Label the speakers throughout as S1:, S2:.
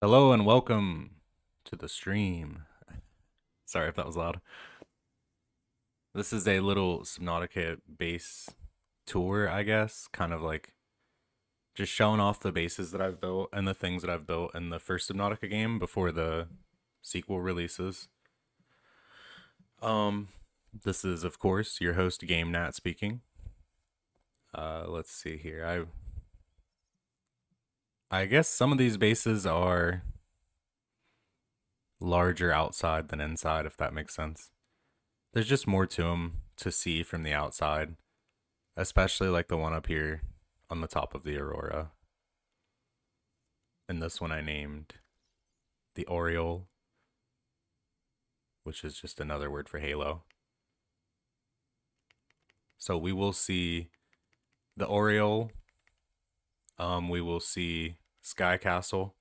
S1: Hello and welcome to the stream. Sorry if that was loud. This is a little Subnautica base tour, I guess. Kind of like just showing off the bases that I've built and the things that I've built in the first Subnautica game before the sequel releases. This is, of course, your host, Game Nat, speaking. Let's see here. I guess some of these bases are larger outside than inside, if that makes sense. There's just more to them to see from the outside, especially like the one up here on the top of the Aurora. And this one I named the Oriole, which is just another word for halo. So we will see the Oriole. We will see Sky Castle,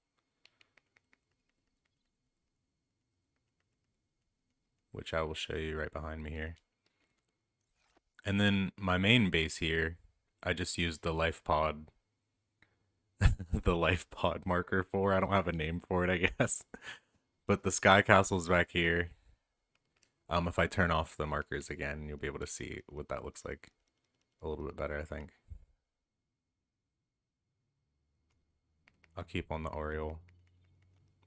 S1: which I will show you right behind me here. And then my main base here, I just used the life pod, the life pod marker for. I don't have a name for it, I guess. But the Sky Castle's back here. If I turn off the markers again, you'll be able to see what that looks like a little bit better, I think. I'll keep on the Oriole,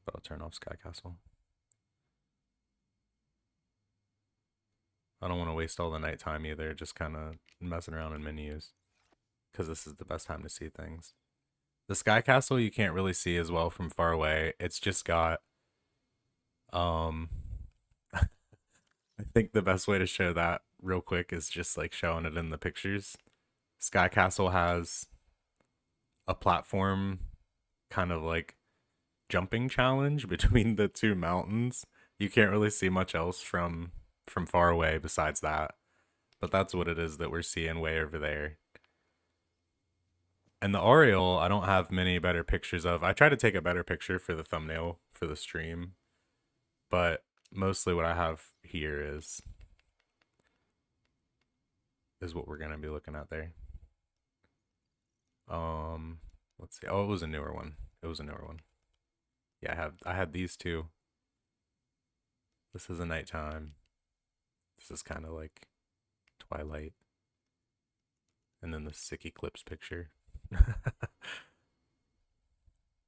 S1: but I'll turn off Sky Castle. I don't want to waste all the nighttime either, just kind of messing around in menus, because this is the best time to see things. The Sky Castle you can't really see as well from far away. It's just got, I think the best way to show that real quick is just like showing it in the pictures. Sky Castle has a platform kind of like jumping challenge between the two mountains. You can't really see much else from far away besides that. But that's what it is that we're seeing way over there. And the Oriole, I don't have many better pictures of. I try to take a better picture for the thumbnail for the stream. But mostly what I have here is what we're going to be looking at there. Let's see. Oh, it was a newer one. It was a newer one. Yeah, I had these two. This is a nighttime. This is kind of like twilight. And then the sick eclipse picture.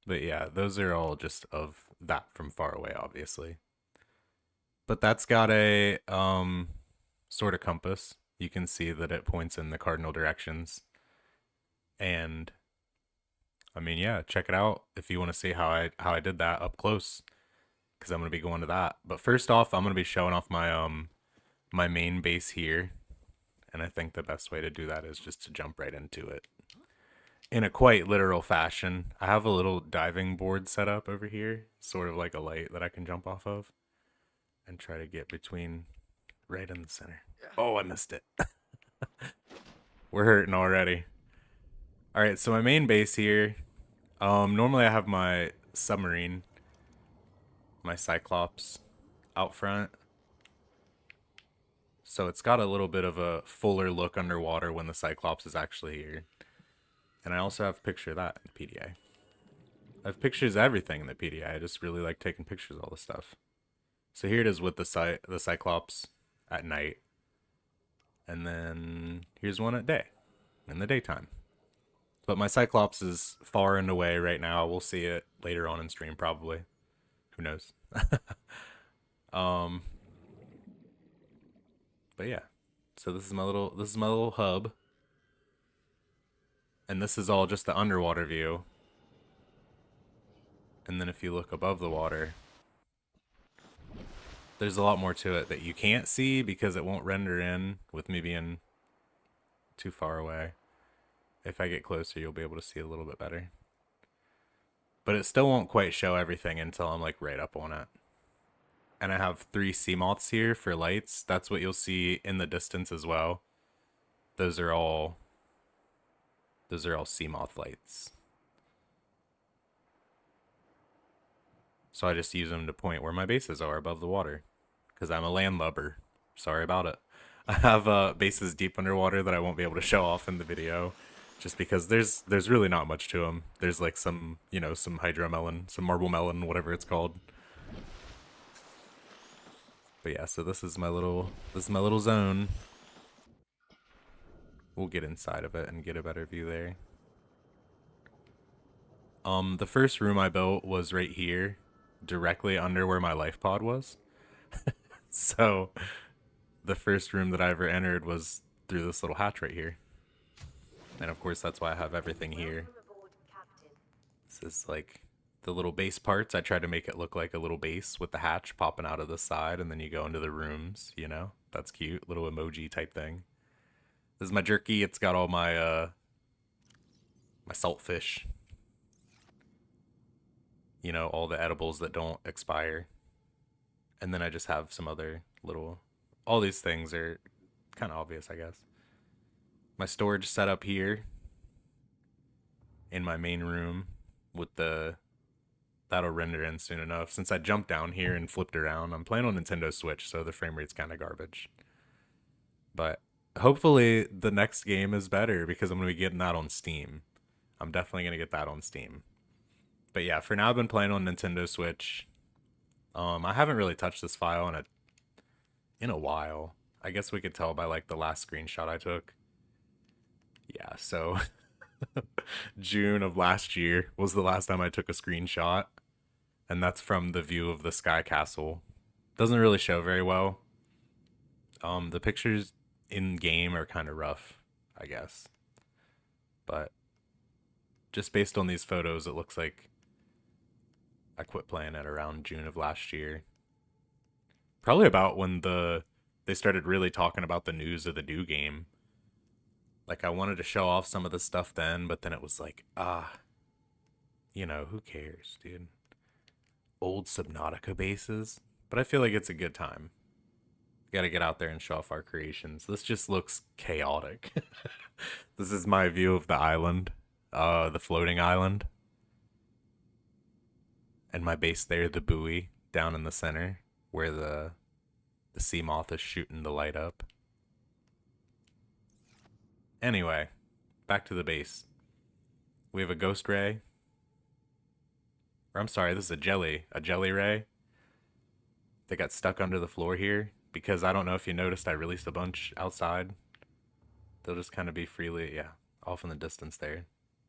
S1: But yeah, those are all just of that from far away, obviously. But that's got a sort of compass. You can see that it points in the cardinal directions. And I mean, yeah, check it out if you want to see how I did that up close, because I'm going to be going to that. But first off, I'm going to be showing off my my main base here, and I think the best way to do that is just to jump right into it in a quite literal fashion. I have a little diving board set up over here, sort of like a light that I can jump off of and try to get between right in the center. Oh, I missed it. We're hurting already. All right, so my main base here, normally I have my submarine, my Cyclops out front. So it's got a little bit of a fuller look underwater when the Cyclops is actually here. And I also have a picture of that in the PDA. I have pictures of everything in the PDA. I just really like taking pictures of all this stuff. So here it is with the Cyclops at night. And then here's one at day, in the daytime. But my Cyclops is far and away right now. We'll see it later on in stream probably. Who knows? But yeah. So this is my little hub. And this is all just the underwater view. And then if you look above the water, there's a lot more to it that you can't see because it won't render in with me being too far away. If I get closer, you'll be able to see a little bit better. But it still won't quite show everything until I'm like right up on it. And I have 3 sea moths here for lights. That's what you'll see in the distance as well. Those are all sea moth lights. So I just use them to point where my bases are above the water, because I'm a landlubber. Sorry about it. I have bases deep underwater that I won't be able to show off in the video. just because there's really not much to them. There's like some, some hydromelon, some marble melon, whatever it's called. But yeah, so this is my little zone. We'll get inside of it and get a better view there. The first room I built was right here, directly under where my life pod was. So the first room that I ever entered was through this little hatch right here. And of course, that's why I have everything here. This is like the little base parts. I tried to make it look like a little base with the hatch popping out of the side, and then you go into the rooms, That's cute. Little emoji type thing. This is my jerky. It's got all my saltfish. All the edibles that don't expire. And then I just have some other all these things are kind of obvious, I guess. My storage set up here in my main room with that'll render in soon enough. Since I jumped down here and flipped around, I'm playing on Nintendo Switch, so the frame rate's kind of garbage. But hopefully the next game is better because I'm going to be getting that on Steam. I'm definitely going to get that on Steam. But yeah, for now I've been playing on Nintendo Switch. I haven't really touched this file in a while. I guess we could tell by like the last screenshot I took. Yeah, so June of last year was the last time I took a screenshot, and that's from the view of the Sky Castle. Doesn't really show very well. The pictures in game are kind of rough, I guess. But just based on these photos, it looks like I quit playing it around June of last year. Probably about when they started really talking about the news of the new game. Like, I wanted to show off some of the stuff then, but then it was like, who cares, dude? Old Subnautica bases. But I feel like it's a good time. Got to get out there and show off our creations. This just looks chaotic. This is my view of the island, the floating island. And my base there, the buoy, down in the center, where the sea moth is shooting the light up. Anyway, back to the base. We have a ghost ray. Or I'm sorry, this is a jelly ray. They got stuck under the floor here because I don't know if you noticed I released a bunch outside. They'll just kind of be freely, off in the distance there.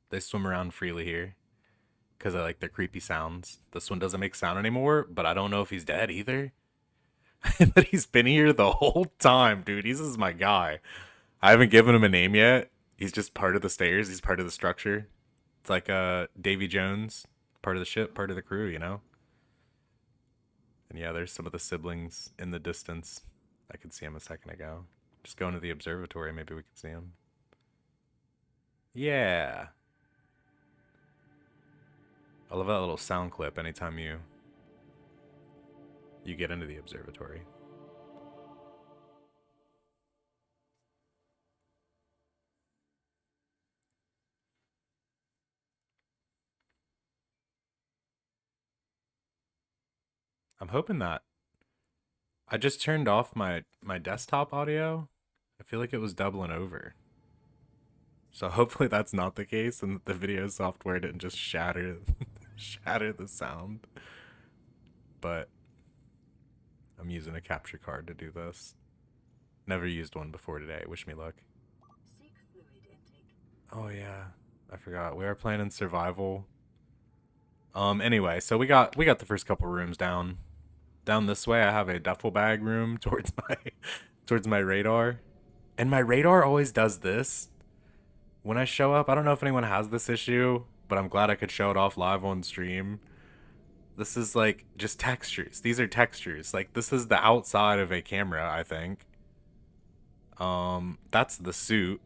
S1: They swim around freely here because I like their creepy sounds. This one doesn't make sound anymore, but I don't know if he's dead either. But he's been here the whole time, dude. He's just my guy. I haven't given him a name yet. He's just part of the stairs. He's part of the structure. It's like Davy Jones, part of the ship, part of the crew, And yeah, there's some of the siblings in the distance. I could see him a second ago. Just going to the observatory, maybe we could see him. Yeah. I love that little sound clip anytime you get into the observatory. I'm hoping that I just turned off my desktop audio. I feel like it was doubling over. So hopefully that's not the case and that the video software didn't just shatter shatter the sound. But I'm using a capture card to do this. Never used one before today. Wish me luck. Oh yeah, I forgot. We are playing in survival. Anyway, so we got the first couple rooms down. Down this way, I have a duffel bag room towards my radar. And my radar always does this. When I show up, I don't know if anyone has this issue, but I'm glad I could show it off live on stream. This is like just textures. These are textures. Like this is the outside of a camera, I think. That's the suit.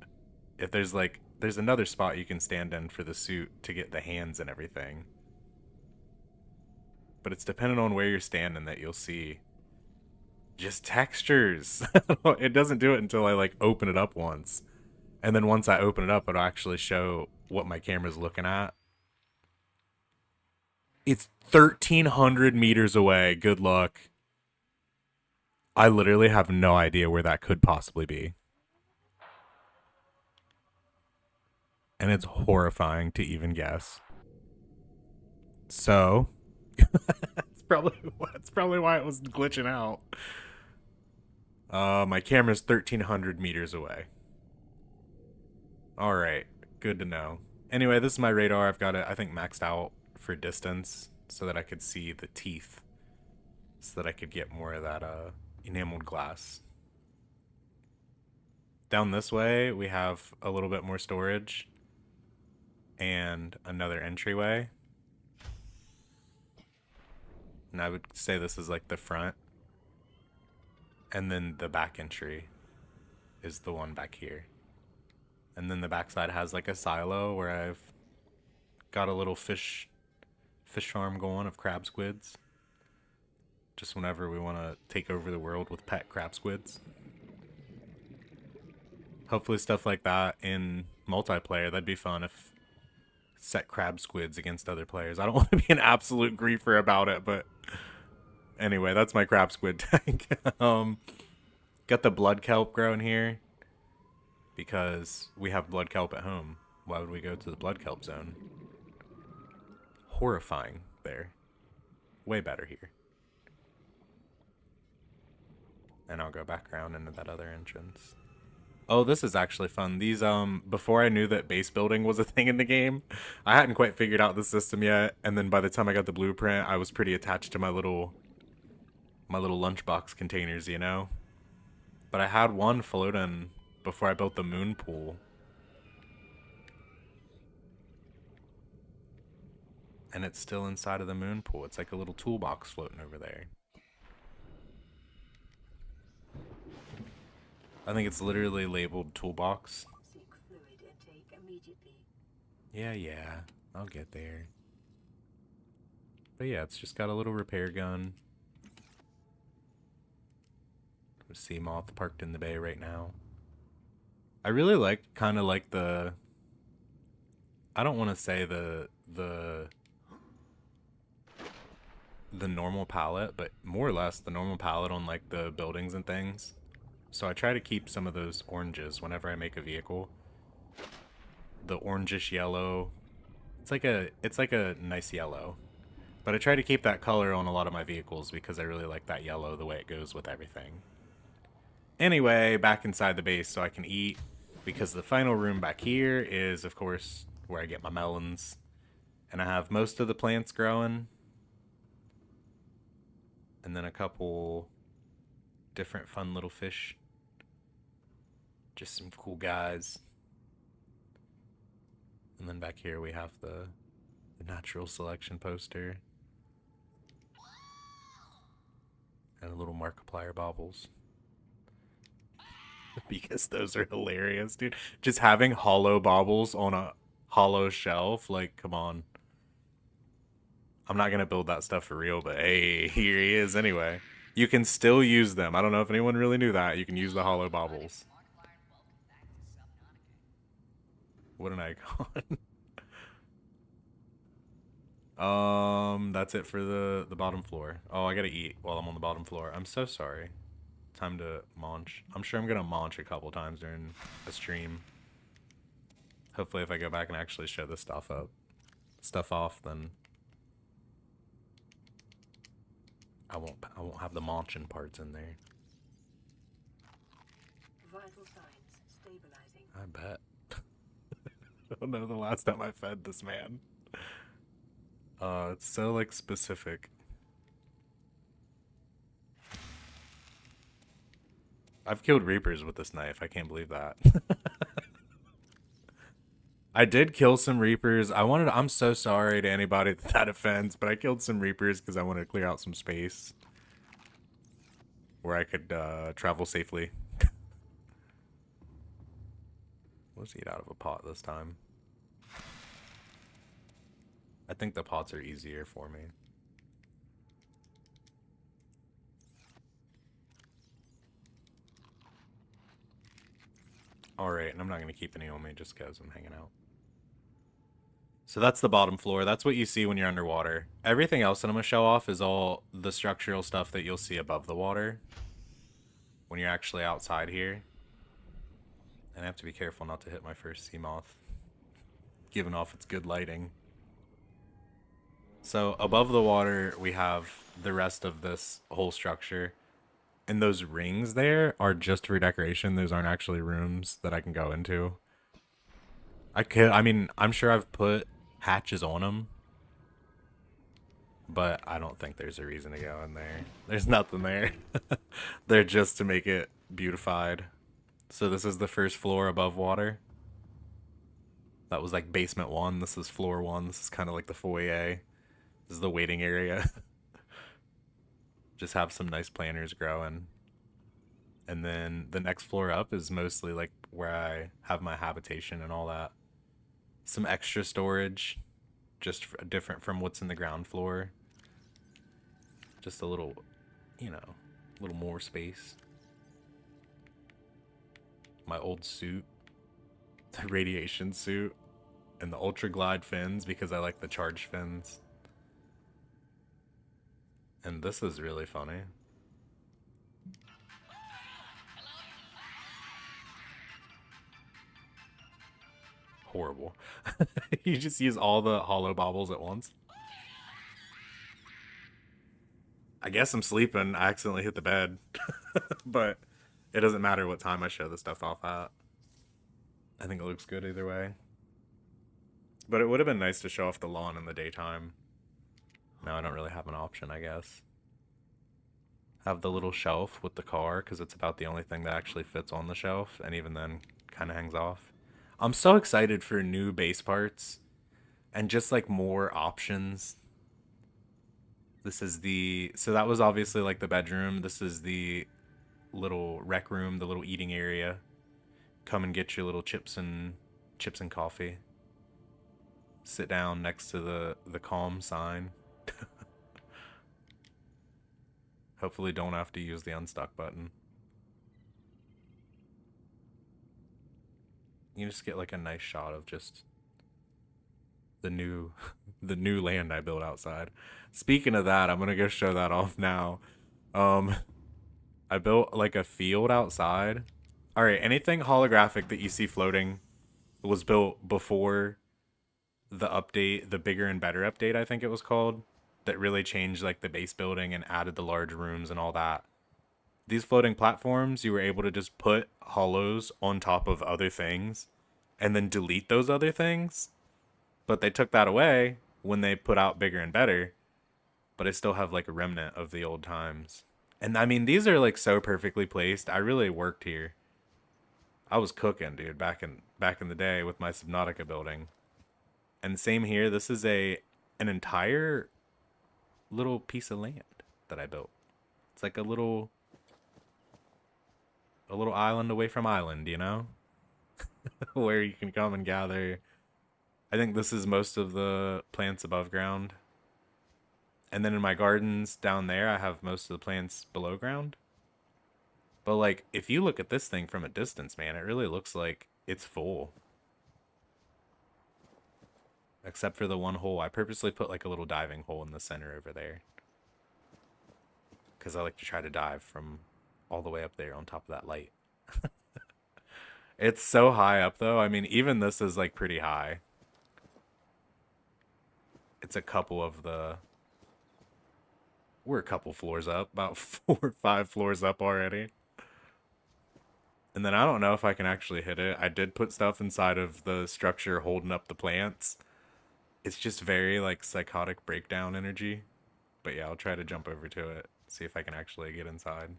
S1: If there's another spot you can stand in for the suit to get the hands and everything. But it's dependent on where you're standing that you'll see just textures. It doesn't do it until I like open it up once. And then once I open it up, it'll actually show what my camera's looking at. It's 1,300 meters away. Good luck. I literally have no idea where that could possibly be. and it's horrifying to even guess. So, that's probably why it was glitching out. My camera's 1,300 meters away. Alright, good to know. Anyway, this is my radar. I've got it, I think, maxed out for distance so that I could see the teeth. So that I could get more of that enameled glass. Down this way, we have a little bit more storage. And another entryway. And I would say this is like the front. And then the back entry is the one back here. And then the backside has like a silo where I've got a little fish farm going of crab squids. Just whenever we want to take over the world with pet crab squids. Hopefully stuff like that in multiplayer. That'd be fun if set crab squids against other players. I don't want to be an absolute griefer about it, but anyway, that's my crab squid tank. Got the blood kelp growing here because we have blood kelp at home. Why would we go to the blood kelp zone? Horrifying there. Way better here. And I'll go back around into that other entrance. Oh, this is actually fun. These, before I knew that base building was a thing in the game, I hadn't quite figured out the system yet. And then by the time I got the blueprint, I was pretty attached to my little lunchbox containers, you know? But I had one floating before I built the moon pool. And it's still inside of the moon pool. It's like a little toolbox floating over there. I think it's literally labeled toolbox. Yeah, I'll get there. But yeah, it's just got a little repair gun. A sea moth parked in the bay right now. I really kind of like the, I don't want to say the normal palette, but more or less the normal palette on like the buildings and things. So I try to keep some of those oranges whenever I make a vehicle. The orangish yellow. It's like a nice yellow. But I try to keep that color on a lot of my vehicles because I really like that yellow, the way it goes with everything. Anyway, back inside the base so I can eat, because the final room back here is, of course, where I get my melons. And I have most of the plants growing. And then a couple different fun little fish. Just some cool guys. And then back here we have the natural selection poster. And a little Markiplier baubles. Because those are hilarious, dude. Just having hollow baubles on a hollow shelf, like, come on. I'm not gonna build that stuff for real, but hey, here he is anyway. You can still use them. I don't know if anyone really knew that. You can use the hollow baubles. What an icon. That's it for the bottom floor. Oh, I gotta eat while I'm on the bottom floor. I'm so sorry. Time to munch. I'm sure I'm gonna munch a couple times during a stream. Hopefully if I go back and actually show this stuff off, then I won't have the munching parts in there.
S2: Vital signs stabilizing.
S1: I bet. I don't know the last time I fed this man. It's so like specific. I've killed reapers with this knife. I can't believe that. I did kill some reapers. I'm so sorry to anybody that offends, but I killed some reapers because I wanted to clear out some space where I could travel safely. Let's eat out of a pot this time. I think the pots are easier for me. Alright, and I'm not going to keep any on me just because I'm hanging out. So that's the bottom floor. That's what you see when you're underwater. Everything else that I'm going to show off is all the structural stuff that you'll see above the water when you're actually outside here. And I have to be careful not to hit my first sea moth. giving off its good lighting. So above the water, we have the rest of this whole structure. And those rings there are just for decoration. Those aren't actually rooms that I can go into. I mean, I'm sure I've put hatches on them, but I don't think there's a reason to go in there. There's nothing there. They're just to make it beautified. So this is the first floor above water. That was like basement one. This is floor one. This is kind of like the foyer. This is the waiting area. Just have some nice planters growing. And then the next floor up is mostly like where I have my habitation and all that. Some extra storage, just different from what's in the ground floor. Just a little, you know, a little more space. My old suit, the radiation suit, and the ultra glide fins because I like the charge fins. And this is really funny. Horrible. You just use all the hollow baubles at once. I guess I'm sleeping. I accidentally hit the bed. But it doesn't matter what time I show the stuff off at. I think it looks good either way. But it would have been nice to show off the lawn in the daytime. Now I don't really have an option, I guess. Have the little shelf with the car, because it's about the only thing that actually fits on the shelf, and even then kind of hangs off. I'm so excited for new base parts and just like more options. This is the, so that was obviously like the bedroom. This is the little rec room, the little eating area. Come and get your little chips and coffee. Sit down next to the calm sign. Hopefully don't have to use the unstuck button. You just get like a nice shot of just the new the new land I built outside. Speaking of that, I'm gonna go show that off now. Um I built like a field outside. Alright, anything holographic that you see floating was built before the update, the bigger and better update, I think it was called, that really changed like the base building and added the large rooms and all that. These floating platforms, you were able to just put hollows on top of other things and then delete those other things. But they took that away when they put out bigger and better. But I still have like a remnant of the old times. And I mean, these are like so perfectly placed. I really worked here. I was cooking, dude, back in the day with my Subnautica building. And same here. This is an entire little piece of land that I built. It's like a little island away from island, you know? Where you can come and gather. I think this is most of the plants above ground. And then in my gardens down there, I have most of the plants below ground. But like, if you look at this thing from a distance, man, it really looks like it's full. Except for the one hole. I purposely put like a little diving hole in the center over there. Because I like to try to dive from all the way up there on top of that light. It's so high up though. I mean, even this is like pretty high. It's a couple of the... We're a couple floors up. About 4 or 5 floors up already. And then I don't know if I can actually hit it. I did put stuff inside of the structure holding up the plants. It's just very like psychotic breakdown energy. But yeah, I'll try to jump over to it. See if I can actually get inside.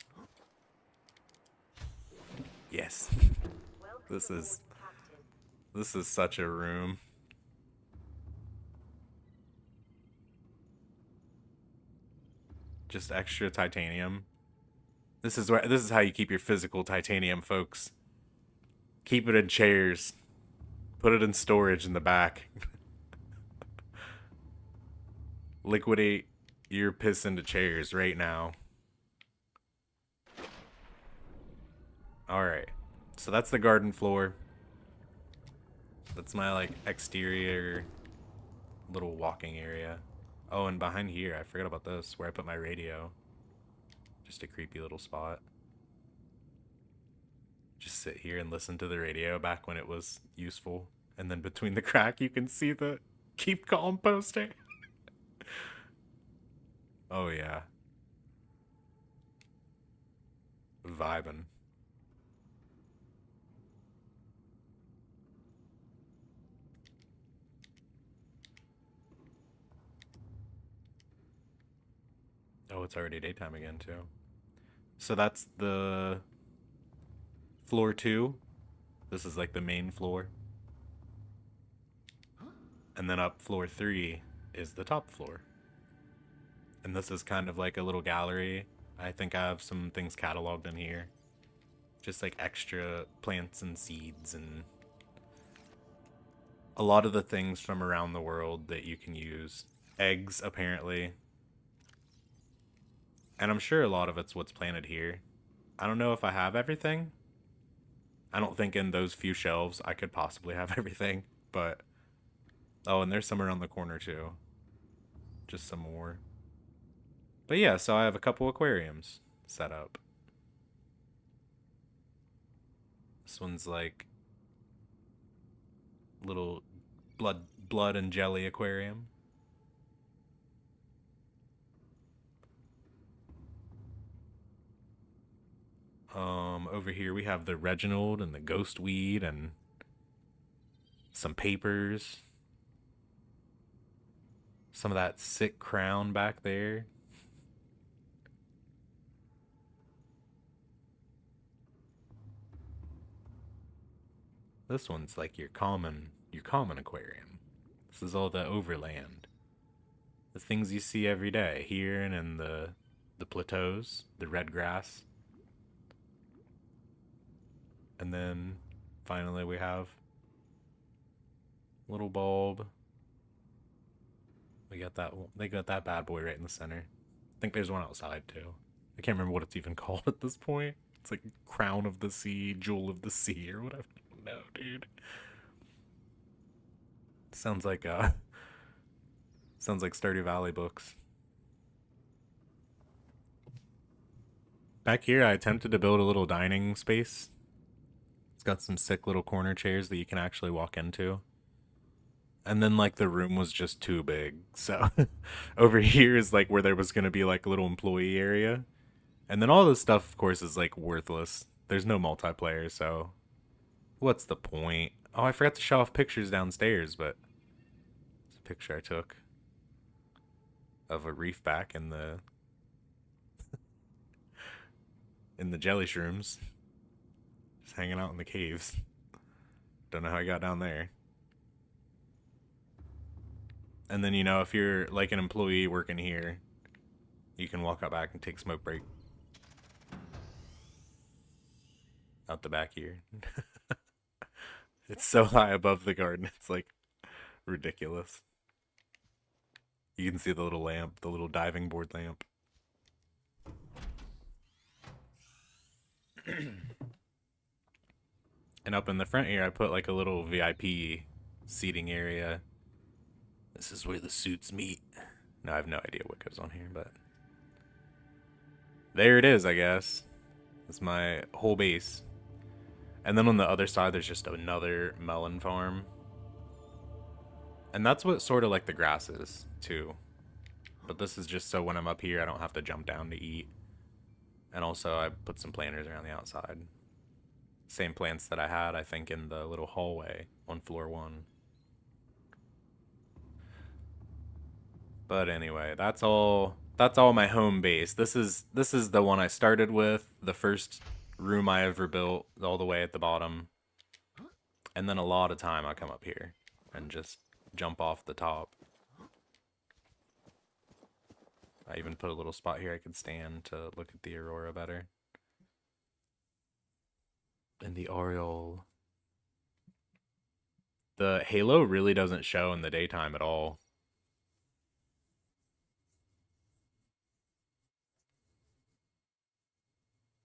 S1: Yes. This is such a room. Just extra titanium. This is how you keep your physical titanium, folks. Keep it in chairs. Put it in storage in the back. Liquidate your piss into chairs right now. Alright. So that's the garden floor. That's my like exterior little walking area. Oh, and behind here, I forgot about this, where I put my radio. Just a creepy little spot. Just sit here and listen to the radio back when it was useful And then between the crack, you can see the keep calm poster. Oh, yeah. Vibin'. Oh, it's already daytime again, too. So that's the floor 2. This is like the main floor. And then up floor 3 is the top floor. And this is kind of like a little gallery. I think I have some things cataloged in here. Just like extra plants and seeds and a lot of the things from around the world that you can use. Eggs, apparently. And I'm sure a lot of it's what's planted here. I don't know if I have everything. I don't think in those few shelves I could possibly have everything, but oh, and there's some around the corner too. Just some more. But yeah, so I have a couple aquariums set up. This one's like little blood and jelly aquarium. Over here we have the Reginald and the ghost weed and some papers. Some of that sick crown back there. This one's like your common aquarium. This is all the overland. The things you see every day here and in the plateaus, the red grass. And then finally we have little bulb. They got that bad boy right in the center. I think there's one outside too. I can't remember what it's even called at this point. It's like Crown of the Sea, Jewel of the Sea, or whatever. No, dude. Sounds like sounds like Stardew Valley books. Back here, I attempted to build a little dining space. It's got some sick little corner chairs that you can actually walk into. And then like the room was just too big. So over here is like where there was gonna be like a little employee area. And then all this stuff of course is like worthless. There's no multiplayer, so what's the point? Oh, I forgot to show off pictures downstairs, but it's a picture I took of a reef back in the jelly shrooms. Just hanging out in the caves. Don't know how I got down there. And then, if you're like an employee working here, you can walk out back and take a smoke break. Out the back here. It's so high above the garden, it's like ridiculous. You can see the little lamp, the little diving board lamp. And up in the front here, I put like a little VIP seating area. This is where the suits meet. No, I have no idea what goes on here, but there it is, I guess. It's my whole base. And then on the other side, there's just another melon farm. And that's what sort of like the grass is, too. But this is just so when I'm up here, I don't have to jump down to eat. And also, I put some planters around the outside. Same plants that I had, I think, in the little hallway on floor 1. But anyway, that's all my home base. This is the one I started with, the first room I ever built, all the way at the bottom. And then a lot of time I come up here and just jump off the top. I even put a little spot here I could stand to look at the aurora better. And the aureole. The halo really doesn't show in the daytime at all.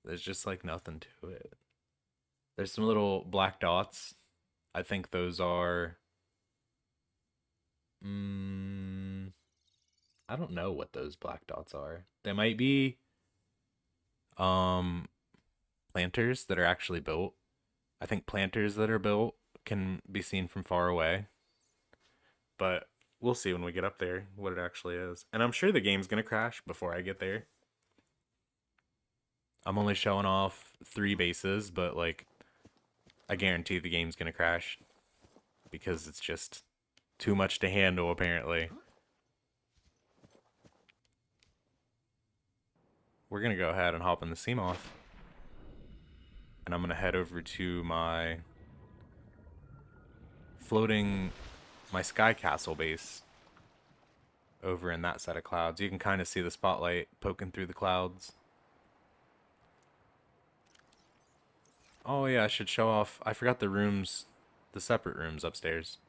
S1: There's just like nothing to it. There's some little black dots. I think those are. I don't know what those black dots are. They might be um planters that are actually built. I think planters that are built can be seen from far away, but we'll see when we get up there what it actually is. And I'm sure the game's gonna crash before I get there. I'm only showing off 3 bases, but like I guarantee the game's gonna crash because it's just too much to handle apparently. We're gonna go ahead and hop in the Seamoth. And I'm gonna head over to my sky castle base over in that set of clouds. You can kind of see the spotlight poking through the clouds. Oh yeah, I should show off. I forgot the rooms, the separate rooms upstairs.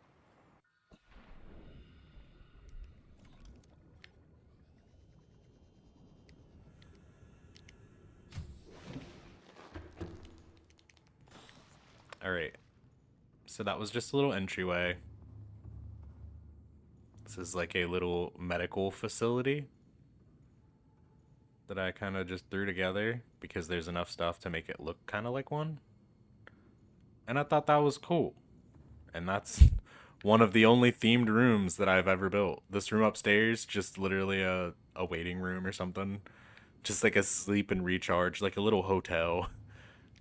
S1: Alright, so that was just a little entryway. This is like a little medical facility that I kind of just threw together because there's enough stuff to make it look kind of like one. And I thought that was cool. And that's one of the only themed rooms that I've ever built. This room upstairs, just literally a waiting room or something. Just like a sleep and recharge, like a little hotel.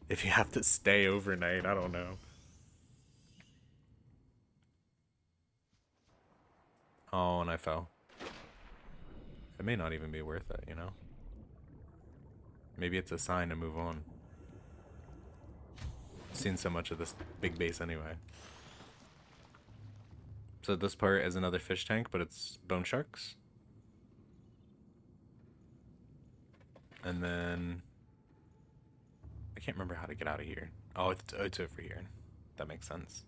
S1: If you have to stay overnight, I don't know. Oh, and I fell. It may not even be worth it, you know? Maybe it's a sign to move on. I've seen so much of this big base anyway. So this part is another fish tank, but it's bone sharks. And then I can't remember how to get out of here. Oh, it's over here. That makes sense.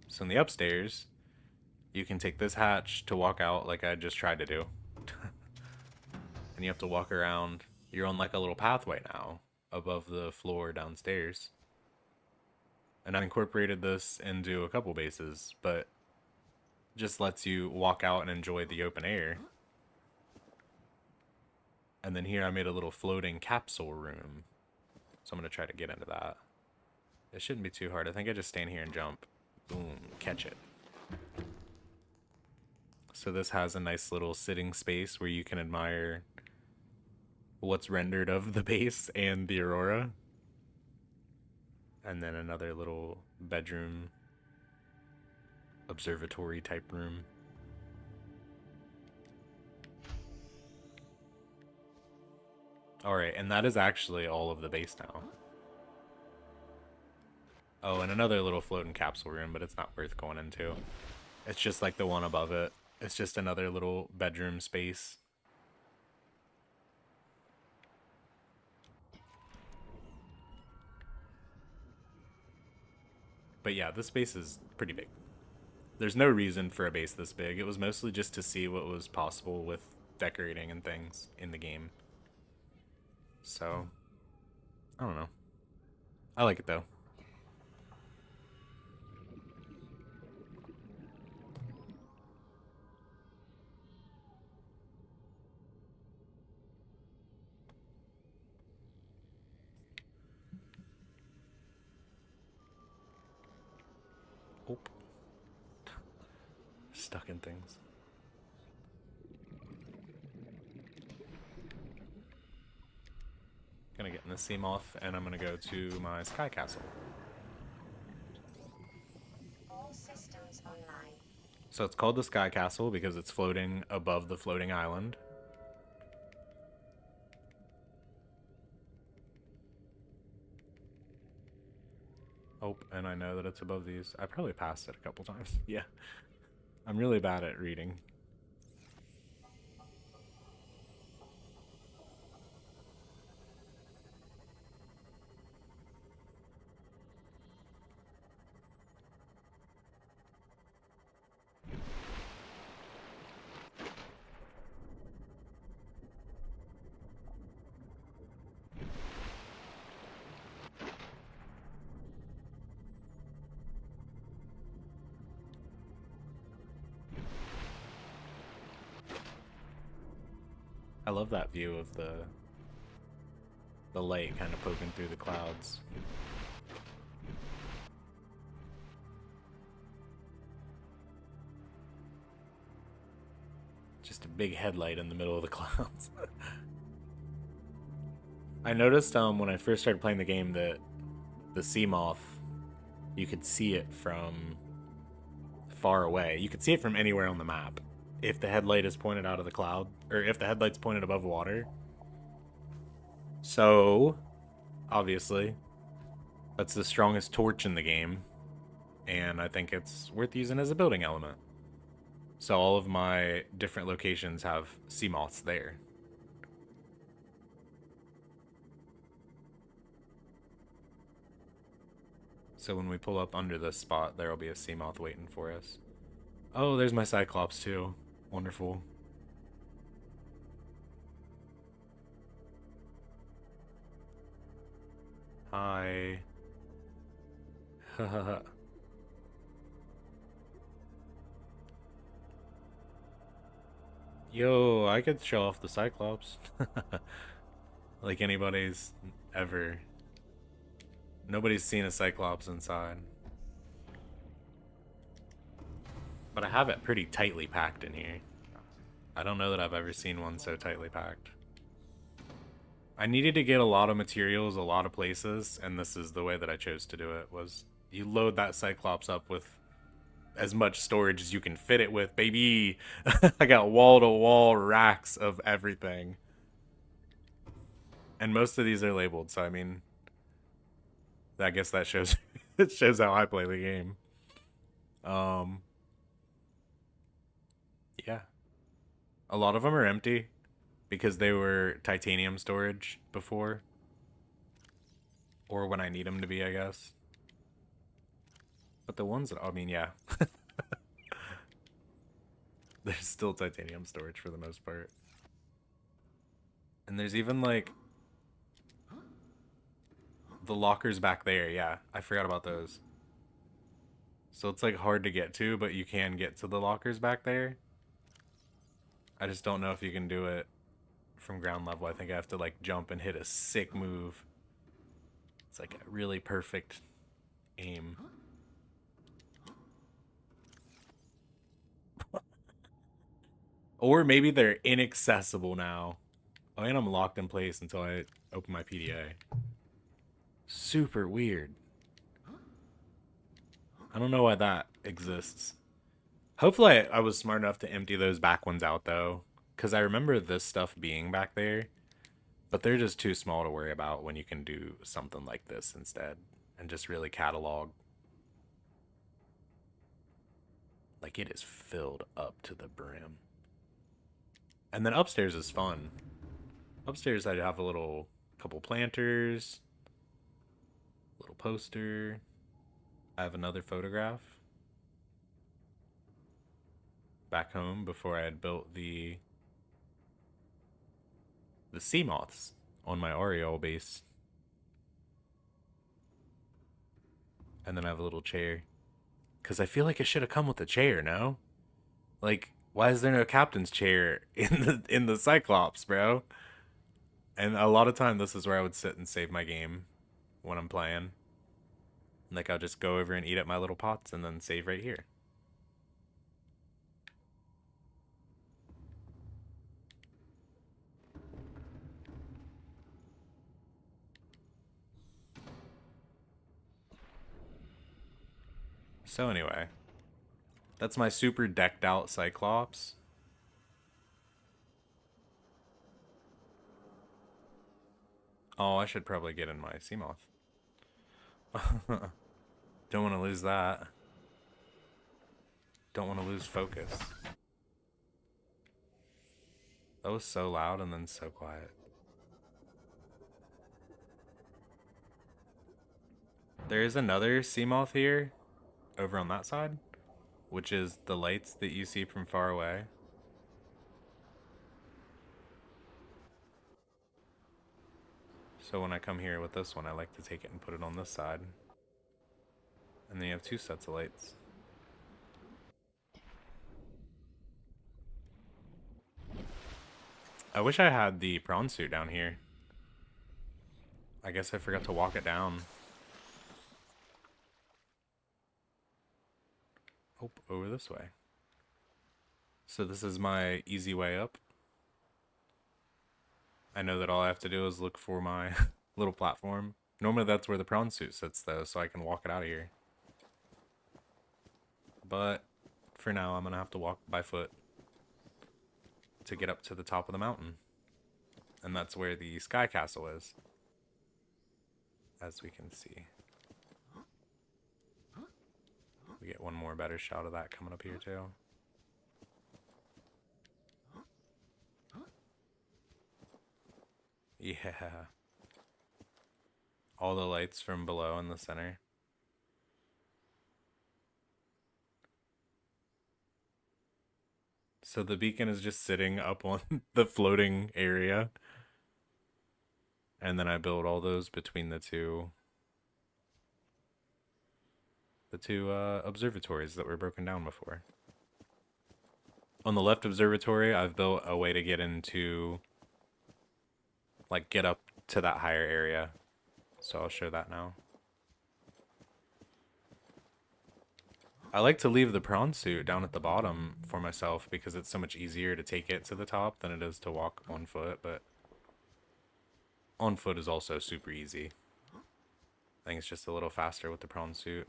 S1: So in the upstairs, you can take this hatch to walk out like I just tried to do. And you have to walk around. You're on like a little pathway now above the floor downstairs. And I incorporated this into a couple bases, but just lets you walk out and enjoy the open air. And then here I made a little floating capsule room. So I'm going to try to get into that. It shouldn't be too hard. I think I just stand here and jump. Boom, catch it. So this has a nice little sitting space where you can admire what's rendered of the base and the aurora. And then another little bedroom, observatory type room. Alright, and that is actually all of the base now. Oh, and another little floating capsule room, but it's not worth going into. It's just like the one above it. It's just another little bedroom space. But yeah, this base is pretty big. There's no reason for a base this big. It was mostly just to see what was possible with decorating and things in the game. So, I don't know. I like it though. Oh. Stuck in things. Gonna get in the Seamoth, and I'm gonna go to my Sky Castle.
S2: All systems online.
S1: So it's called the Sky Castle because it's floating above the floating island. Oh, and I know that it's above these. I probably passed it a couple times. Yeah. I'm really bad at reading. I love that view of the light kind of poking through the clouds. Just a big headlight in the middle of the clouds. I noticed when I first started playing the game that the sea moth, you could see it from far away. You could see it from anywhere on the map. If the headlight is pointed out of the cloud, or if the headlight's pointed above water. So, obviously, that's the strongest torch in the game. And I think it's worth using as a building element. So all of my different locations have sea moths there. So when we pull up under this spot, there will be a sea moth waiting for us. Oh, there's my Cyclops too. Wonderful. Hi. Yo, I could show off the Cyclops. Like anybody's ever. Nobody's seen a Cyclops inside. But I have it pretty tightly packed in here. I don't know that I've ever seen one so tightly packed. I needed to get a lot of materials a lot of places, and this is the way that I chose to do it, was you load that Cyclops up with as much storage as you can fit it with, baby. I got wall-to-wall racks of everything. And most of these are labeled, so I mean, I guess that shows it shows how I play the game. Yeah. A lot of them are empty because they were titanium storage before. Or when I need them to be, I guess. But the ones that, I mean, yeah. There's still titanium storage for the most part. And there's even like the lockers back there. Yeah, I forgot about those. So it's like hard to get to, but you can get to the lockers back there. I just don't know if you can do it from ground level. I think I have to like jump and hit a sick move. It's like a really perfect aim. Or maybe they're inaccessible now. Oh, and I'm locked in place until I open my PDA. Super weird. I don't know why that exists. Hopefully I was smart enough to empty those back ones out, though. Because I remember this stuff being back there. But they're just too small to worry about when you can do something like this instead. And just really catalog. Like, it is filled up to the brim. And then upstairs is fun. Upstairs I have a little couple planters. Little poster. I have another photograph. Back home before I had built the sea moths on my Ariel base. And then I have a little chair. Because I feel like it should have come with a chair, no? Like, why is there no captain's chair in the Cyclops, bro? And a lot of time this is where I would sit and save my game when I'm playing. Like, I'll just go over and eat at my little pots and then save right here. So anyway, that's my super decked out Cyclops. Oh, I should probably get in my Seamoth. Don't want to lose that. Don't want to lose focus. That was so loud and then so quiet. There is another Seamoth here, over on that side, which is the lights that you see from far away. So when I come here with this one, I like to take it and put it on this side. And then you have two sets of lights. I wish I had the prawn suit down here. I guess I forgot to walk it down. Oh, over this way. So this is my easy way up. I know that all I have to do is look for my little platform. Normally that's where the prawn suit sits though, so I can walk it out of here. But for now, I'm gonna have to walk by foot to get up to the top of the mountain. And that's where the sky castle is, as we can see. We get one more better shot of that coming up here too. Yeah. All the lights from below in the center. So the beacon is just sitting up on the floating area. And then I build all those between the two observatories that were broken down before. On the left observatory, I've built a way to get into, like, get up to that higher area. So I'll show that now. I like to leave the prawn suit down at the bottom for myself because it's so much easier to take it to the top than it is to walk on foot, but on foot is also super easy. I think it's just a little faster with the prawn suit.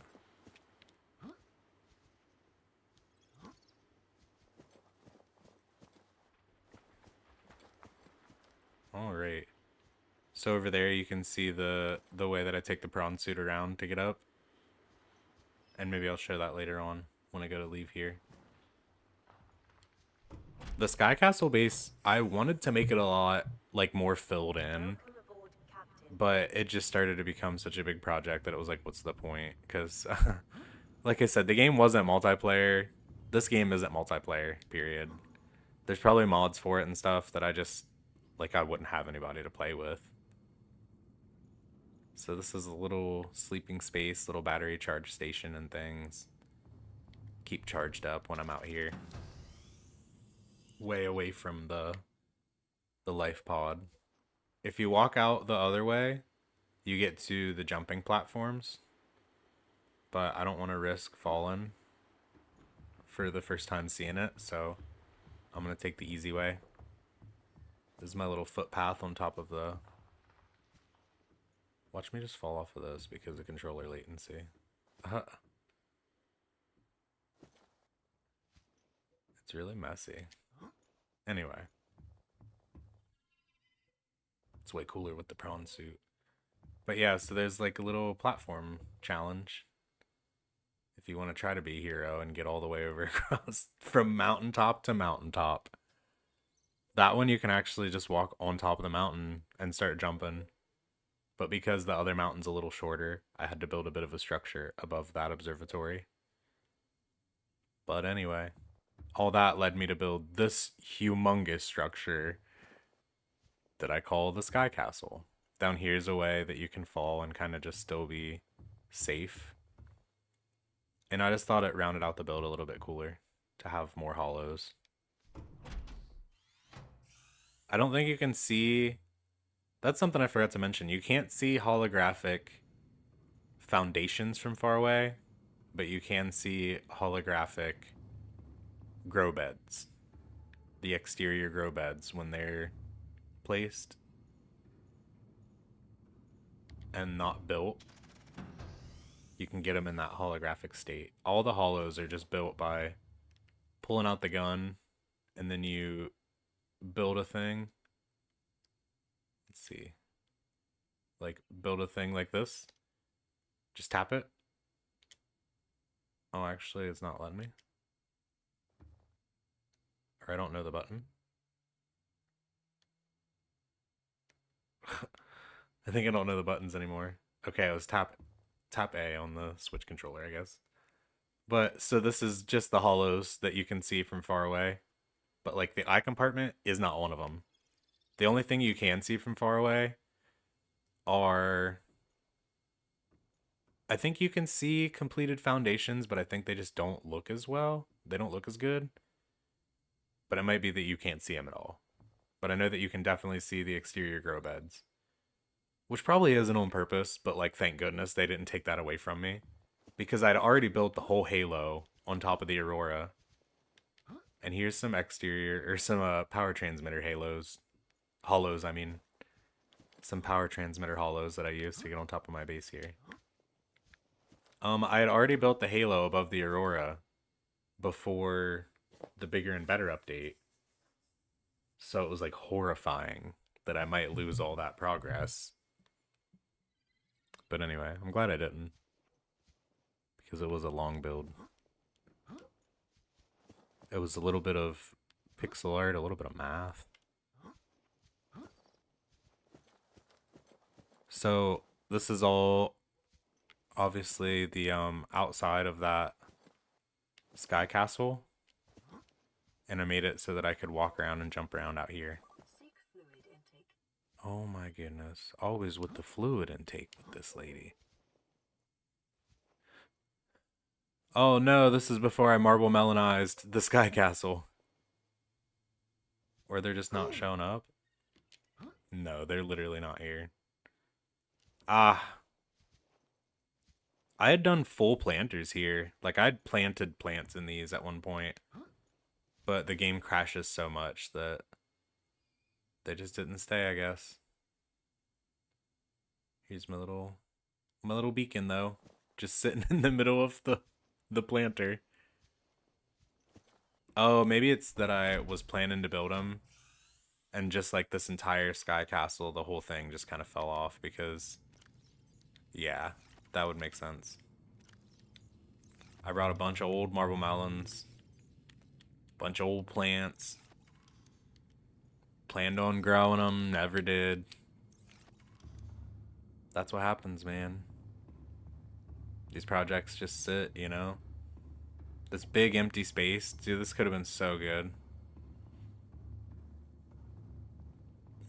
S1: Alright. So over there you can see the way that I take the prawn suit around to get up. And maybe I'll show that later on when I go to leave here. The Sky Castle base, I wanted to make it a lot like more filled in, but it just started to become such a big project that it was like, what's the point? Because like I said, the game wasn't multiplayer. This game isn't multiplayer, period. There's probably mods for it and stuff that I just, like, I wouldn't have anybody to play with. So this is a little sleeping space, little battery charge station and things. Keep charged up when I'm out here. Way away from the life pod. If you walk out the other way, you get to the jumping platforms. But I don't want to risk falling for the first time seeing it, so I'm going to take the easy way. This is my little footpath on top of the... Watch me just fall off of this because of controller latency. It's really messy. Anyway. It's way cooler with the prawn suit. But yeah, so there's like a little platform challenge. If you want to try to be a hero and get all the way over across from mountaintop to mountaintop. That one you can actually just walk on top of the mountain and start jumping. But because the other mountain's a little shorter, I had to build a bit of a structure above that observatory. But anyway, all that led me to build this humongous structure that I call the Sky Castle. Down here's a way that you can fall and kind of just still be safe. And I just thought it rounded out the build a little bit cooler to have more hollows. I don't think you can see... That's something I forgot to mention. You can't see holographic foundations from far away, but you can see holographic grow beds. The exterior grow beds when they're placed and not built. You can get them in that holographic state. All the hollows are just built by pulling out the gun and then you build a thing. Let's see. Like, build a thing like this. Just tap it. Oh, actually, it's not letting me. Or I don't know the button. I think I don't know the buttons anymore. Okay, it was tap A on the Switch controller, I guess. But, so this is just the hollows that you can see from far away. But, like, the eye compartment is not one of them. The only thing you can see from far away are... I think you can see completed foundations, but I think they just don't look as well. They don't look as good. But it might be that you can't see them at all. But I know that you can definitely see the exterior grow beds. Which probably isn't on purpose, but like, thank goodness they didn't take that away from me. Because I'd already built the whole halo on top of the Aurora. And here's some exterior or some power transmitter hollows. I mean, some power transmitter hollows that I use to get on top of my base here. I had already built the halo above the Aurora before the bigger and better update, so it was like horrifying that I might lose all that progress. But anyway, I'm glad I didn't, because it was a long build. It was a little bit of pixel art, a little bit of math. So this is all obviously the outside of that sky castle, and I made it so that I could walk around and jump around out here. Oh my goodness, always with the fluid intake with this lady. Oh no, this is before I marble melonized the sky castle. Or they're just not showing up? No, they're literally not here. Ah. I had done full planters here. Like, I'd planted plants in these at one point. But the game crashes so much that they just didn't stay, I guess. Here's my little beacon though. Just sitting in the middle of the planter. Oh, maybe it's that I was planning to build them, and just like this entire sky castle, the whole thing just kind of fell off because, yeah, that would make sense. I brought a bunch of old marble melons, bunch of old plants. Planned on growing them, never did. That's what happens, man. These projects just sit, you know? This big empty space. Dude, this could have been so good.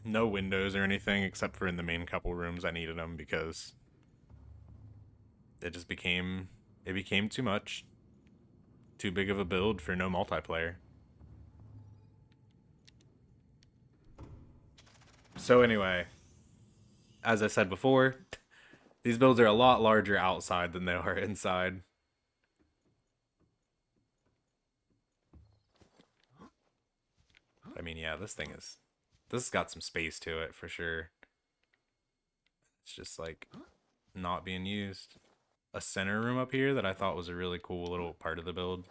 S1: No windows or anything except for in the main couple rooms. I needed them because it just became too much. Too big of a build for no multiplayer. So anyway, as I said before, these builds are a lot larger outside than they are inside. I mean, yeah, this has got some space to it for sure. It's just like not being used. A center room up here that I thought was a really cool little part of the build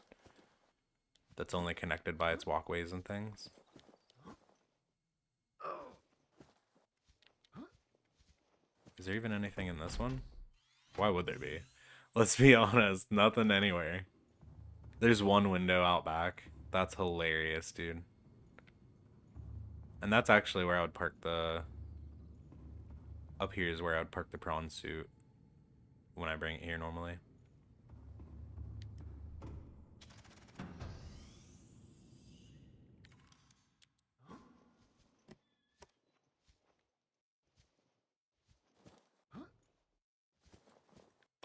S1: that's only connected by its walkways and things. Is there even anything in this one? Why would there be? Let's be honest, nothing anywhere. There's one window out back. That's hilarious, dude. And that's actually where I would park the... Up here is where I would park the prawn suit when I bring it here normally.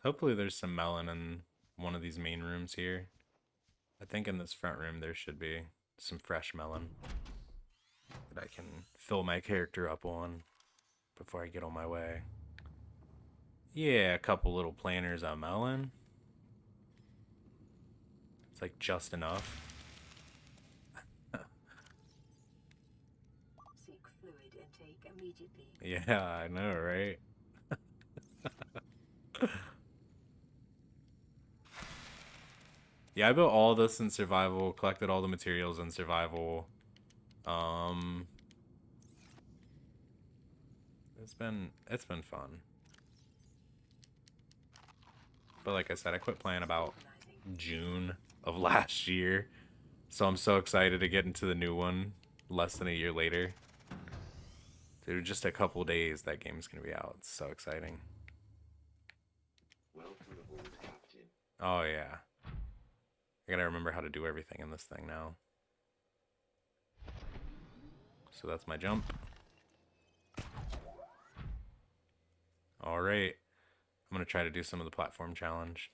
S1: Hopefully there's some melon in one of these main rooms here. I think in this front room there should be some fresh melon that I can fill my character up on before I get on my way. Yeah, a couple little planters of melon. It's like just enough.
S2: Seek fluid intake immediately.
S1: Yeah, I know, right? Yeah, I built all this in survival, collected all the materials in survival. It's been fun. But like I said, I quit playing about June of last year. So I'm so excited to get into the new one less than a year later. Dude, just a couple days that game's gonna be out. It's so exciting.
S3: Welcome aboard, Captain.
S1: Oh yeah. I gotta remember how to do everything in this thing now. So that's my jump. Alright. I'm gonna try to do some of the platform challenge.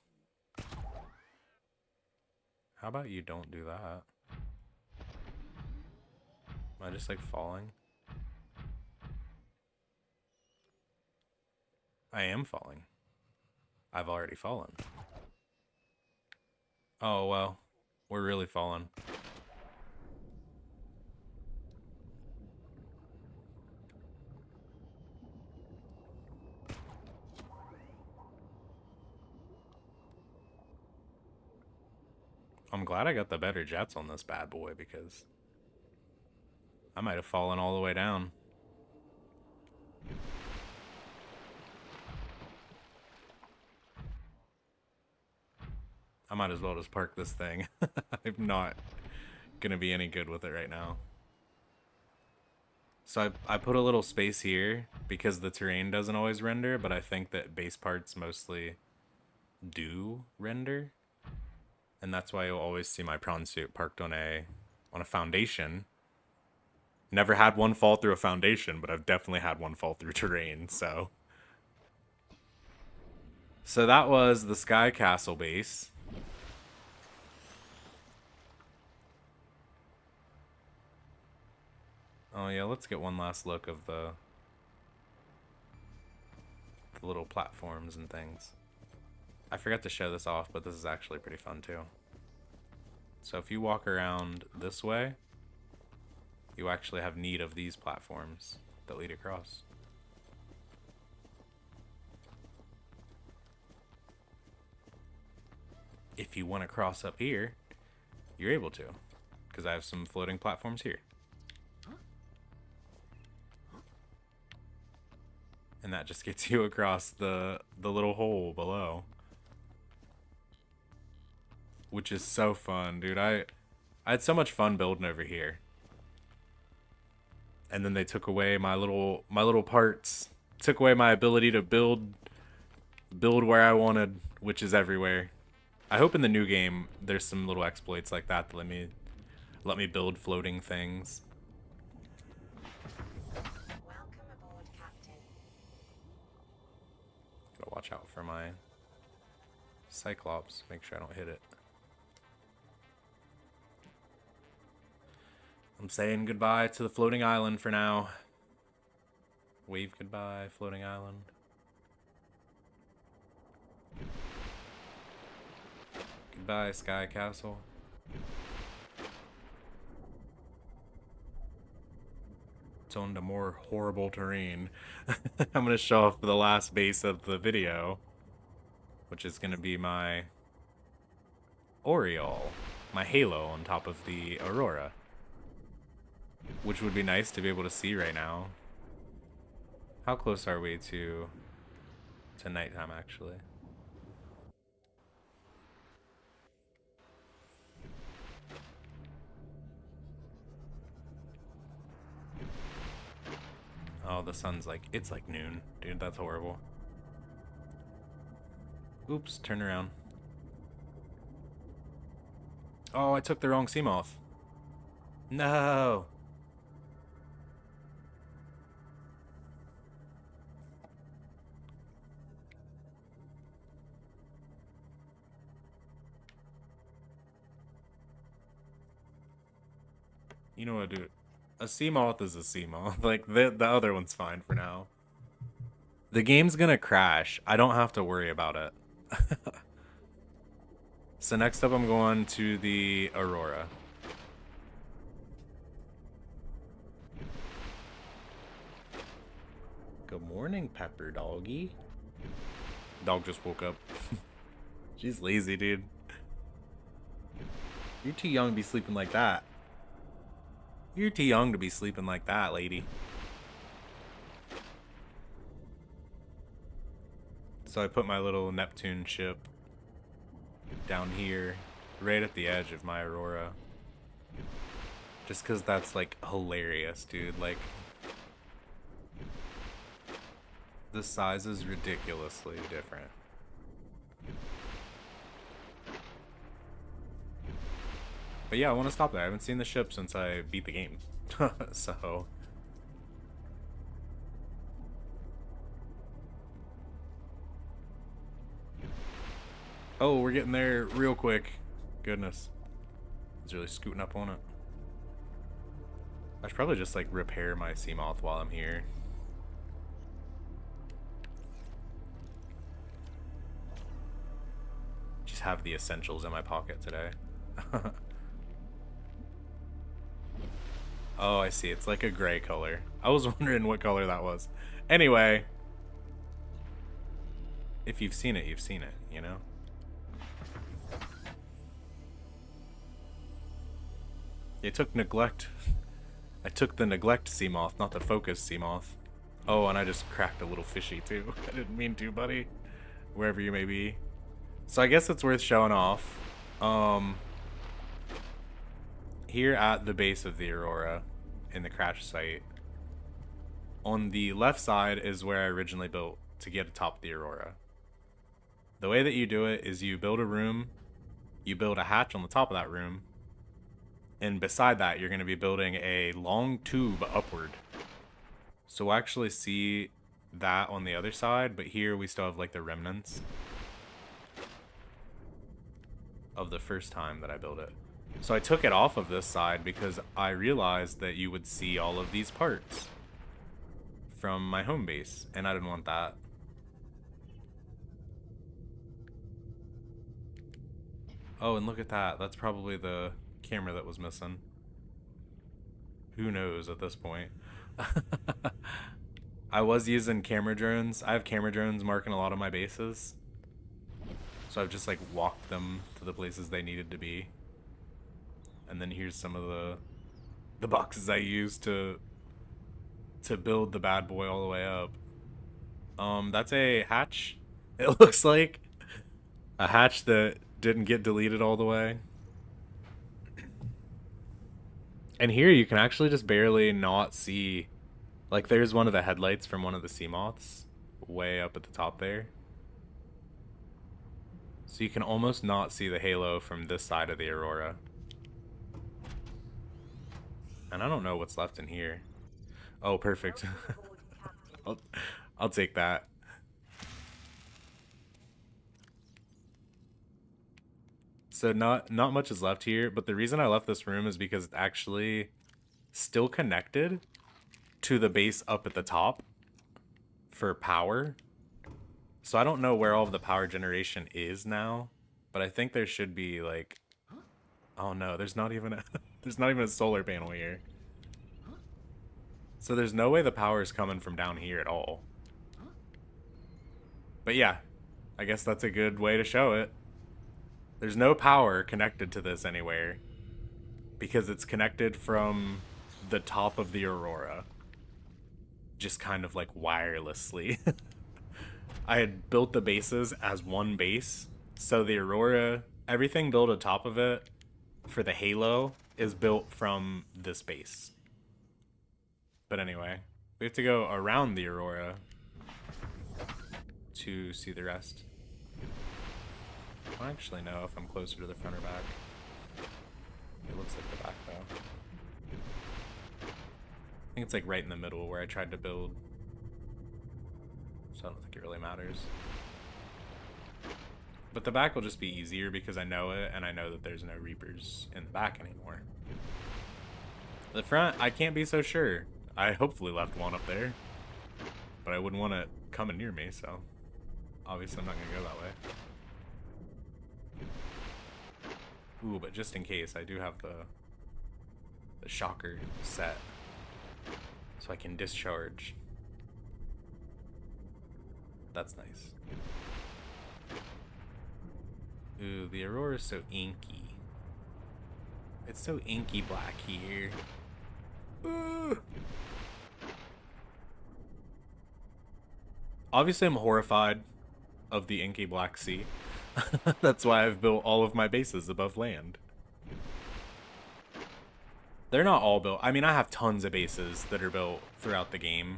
S1: How about you don't do that? Am I just like falling? I am falling. I've already fallen. Oh well, we're really falling. I'm glad I got the better jets on this bad boy because I might have fallen all the way down. I might as well just park this thing. I'm not gonna be any good with it right now. So I put a little space here because the terrain doesn't always render, but I think that base parts mostly do render. And that's why you'll always see my prawn suit parked on a foundation. Never had one fall through a foundation, but I've definitely had one fall through terrain, so. So that was the Sky Castle base. Oh yeah, let's get one last look of the little platforms and things. I forgot to show this off, but this is actually pretty fun too. So if you walk around this way, you actually have need of these platforms that lead across. If you want to cross up here, you're able to, because I have some floating platforms here. And that just gets you across the little hole below. Which is so fun, dude. I had so much fun building over here. And then they took away my little parts. Took away my ability to build where I wanted, which is everywhere. I hope in the new game there's some little exploits like that let me build floating things.
S2: Welcome aboard, Captain.
S1: Gotta watch out for my Cyclops. Make sure I don't hit it. I'm saying goodbye to the floating island for now. Wave goodbye, floating island. Goodbye, Sky Castle. It's on to more horrible terrain. I'm gonna show off the last base of the video, which is gonna be my Oriole, my halo on top of the Aurora, which would be nice to be able to see right now. How close are we to nighttime, actually? Oh, the sun's like, it's like noon. Dude, that's horrible. Oops, turn around. Oh, I took the wrong Seamoth. No! You know what, dude? A Seamoth is a Seamoth. Like, the other one's fine for now. The game's gonna crash. I don't have to worry about it. So next up I'm going to the Aurora. Good morning, Pepper Doggy. Dog just woke up. She's lazy, dude. You're too young to be sleeping like that. You're too young to be sleeping like that, lady. So I put my little Neptune ship down here, right at the edge of my Aurora. Just because that's, like, hilarious, dude. Like, the size is ridiculously different. But yeah, I want to stop there. I haven't seen the ship since I beat the game. So... Oh, we're getting there real quick. Goodness. I was really scooting up on it. I should probably just, like, repair my Seamoth while I'm here. Just have the essentials in my pocket today. Oh, I see. It's like a gray color. I was wondering what color that was. Anyway. If you've seen it, you know? They took neglect. I took the neglect sea moth, not the focus sea moth. Oh, and I just cracked a little fishy too. I didn't mean to, buddy. Wherever you may be. So I guess it's worth showing off. Here at the base of the Aurora, in the crash site, on the left side is where I originally built to get atop the Aurora. The way that you do it is you build a room, you build a hatch on the top of that room, and beside that you're going to be building a long tube upward. So we'll actually see that on the other side, but here we still have like the remnants of the first time that I built it. So I took it off of this side because I realized that you would see all of these parts from my home base, and I didn't want that. Oh, and look at that. That's probably the camera that was missing. Who knows at this point? I was using camera drones. I have camera drones marking a lot of my bases. So I've just like walked them to the places they needed to be. And then here's some of the boxes I used to build the bad boy all the way up. That's a hatch. It looks like a hatch that didn't get deleted all the way. And here you can actually just barely not see, like there's one of the headlights from one of the sea moths way up at the top there. So you can almost not see the halo from this side of the Aurora. And I don't know what's left in here. Oh, perfect. I'll take that. So not much is left here, but the reason I left this room is because it's actually still connected to the base up at the top for power. So I don't know where all of the power generation is now, but I think there should be like, oh no, there's not even a there's not even a solar panel here. So there's no way the power is coming from down here at all. But yeah, I guess that's a good way to show it. There's no power connected to this anywhere because it's connected from the top of the Aurora. Just kind of like wirelessly. I had built the bases as one base. So the Aurora, everything built atop of it for the Halo is built from this base. But anyway, we have to go around the Aurora to see the rest. I don't actually know if I'm closer to the front or back. It looks like the back though. I think it's like right in the middle where I tried to build. So I don't think it really matters. But the back will just be easier because I know it and I know that there's no Reapers in the back anymore. The front, I can't be so sure. I hopefully left one up there. But I wouldn't want it coming near me, so obviously I'm not gonna go that way. Ooh, but just in case, I do have the shocker set. So I can discharge. That's nice. Ooh, the Aurora is so inky. It's so inky black here. Ooh. Obviously, I'm horrified of the inky black sea. That's why I've built all of my bases above land. They're not all built. I mean, I have tons of bases that are built throughout the game.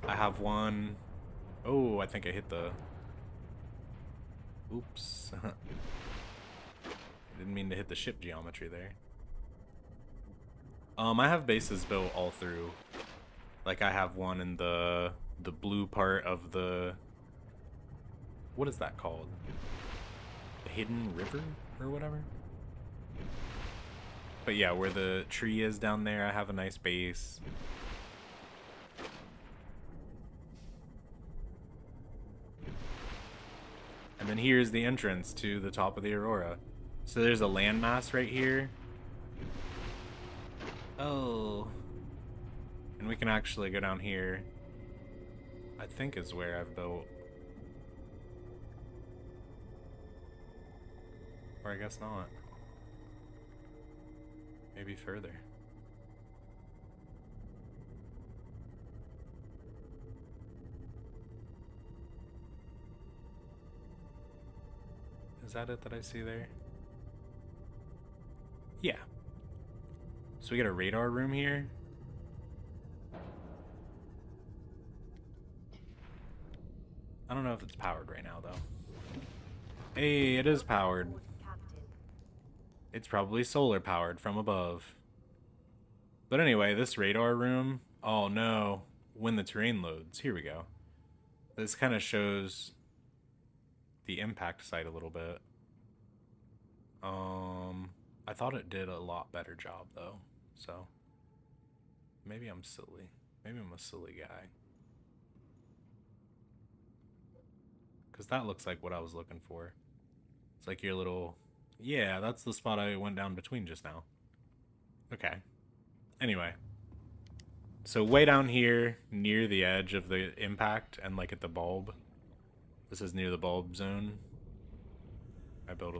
S1: I have one. Oh, I think I hit the... Oops. I didn't mean to hit the ship geometry there. I have bases built all through. Like, I have one in the blue part of the... What is that called? The Hidden River or whatever? But yeah, where the tree is down there, I have a nice base. And then here's the entrance to the top of the Aurora. So there's a landmass right here. Oh. And we can actually go down here. I think is where I've built. Or I guess not. Maybe further. Is that it that I see there? Yeah. So we got a radar room here. I don't know if it's powered right now, though. Hey, it is powered.
S2: Captain.
S1: It's probably solar powered from above. But anyway, this radar room. Oh no. When the terrain loads. Here we go. This kind of shows the impact site a little bit. I thought it did a lot better job though. So maybe I'm silly. Maybe I'm a silly guy. Because that looks like what I was looking for. It's like your little... Yeah, that's the spot I went down between just now. Okay. Anyway. So way down here, near the edge of the impact, and like at the bulb. This is near the bulb zone. I built a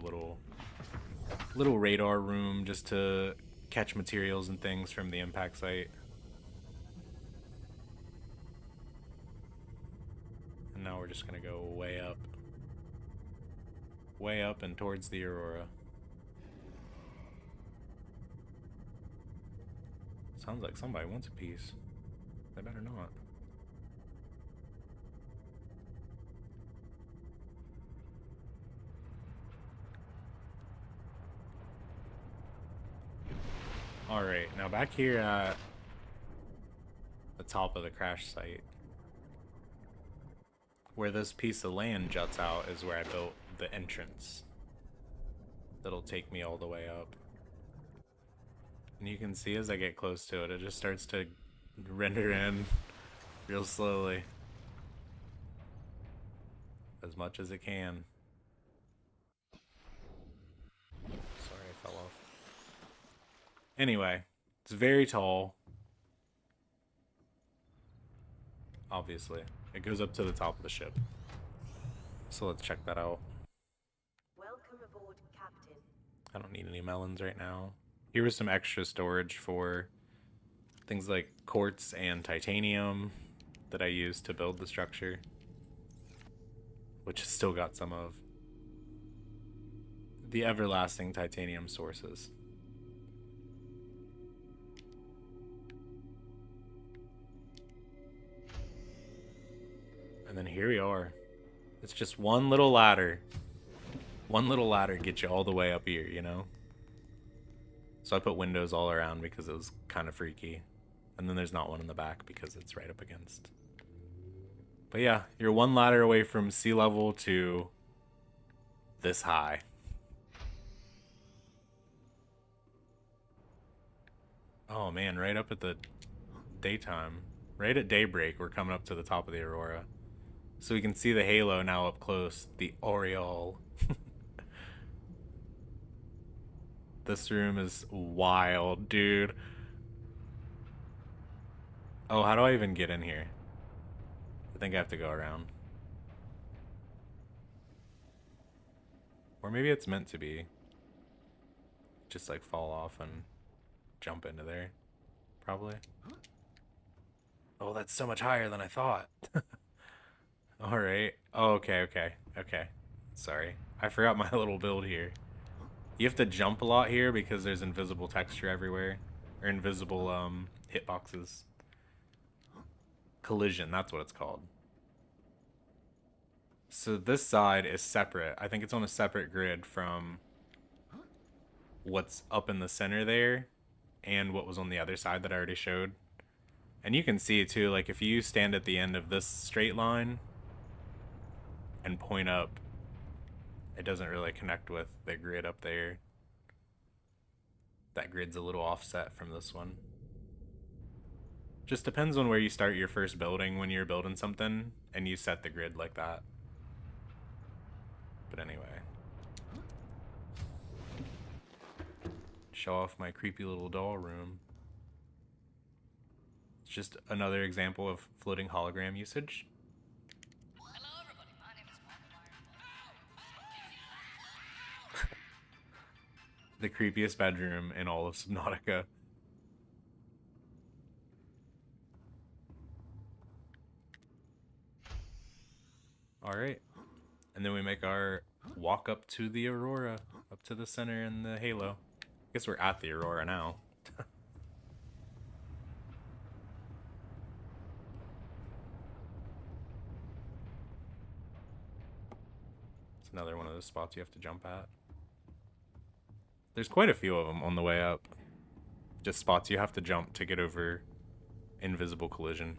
S1: little radar room just to catch materials and things from the impact site. And now we're just gonna go way up. Way up and towards the aurora. Sounds like somebody wants a piece. They better not. Alright, now back here at the top of the crash site, where this piece of land juts out is where I built the entrance that'll take me all the way up. And you can see as I get close to it, it just starts to render in real slowly. As much as it can. Sorry, I fell off. Anyway, it's very tall. Obviously. It goes up to the top of the ship. So let's check that out.
S2: Welcome aboard, Captain.
S1: I don't need any melons right now. Here was some extra storage for things like quartz and titanium that I used to build the structure, which has still got some of the everlasting titanium sources. And then here we are. It's just one little ladder. One little ladder gets you all the way up here, you know? So I put windows all around because it was kind of freaky. And then there's not one in the back because it's right up against. But yeah, you're one ladder away from sea level to this high. Oh man, right up at the daytime. Right at daybreak, we're coming up to the top of the aurora. So we can see the halo now up close, the aureole. This room is wild, dude. Oh, how do I even get in here? I think I have to go around. Or maybe it's meant to be. Just like fall off and jump into there. Probably. Oh, that's so much higher than I thought. Alright. Oh, okay. Sorry. I forgot my little build here. You have to jump a lot here because there's invisible texture everywhere. Or invisible hitboxes. Collision, that's what it's called. So this side is separate. I think it's on a separate grid from what's up in the center there and what was on the other side that I already showed. And you can see too, like if you stand at the end of this straight line and point up, it doesn't really connect with the grid up there. That grid's a little offset from this one. Just depends on where you start your first building when you're building something and you set the grid like that. But anyway. Show off my creepy little doll room. It's just another example of floating hologram usage.
S3: Hello, everybody. My name is
S1: The creepiest bedroom in all of Subnautica. Alright. And then we make our walk up to the Aurora, up to the center in the Halo. I guess we're at the Aurora now. It's another one of those spots you have to jump at. There's quite a few of them on the way up. Just spots you have to jump to get over invisible collision.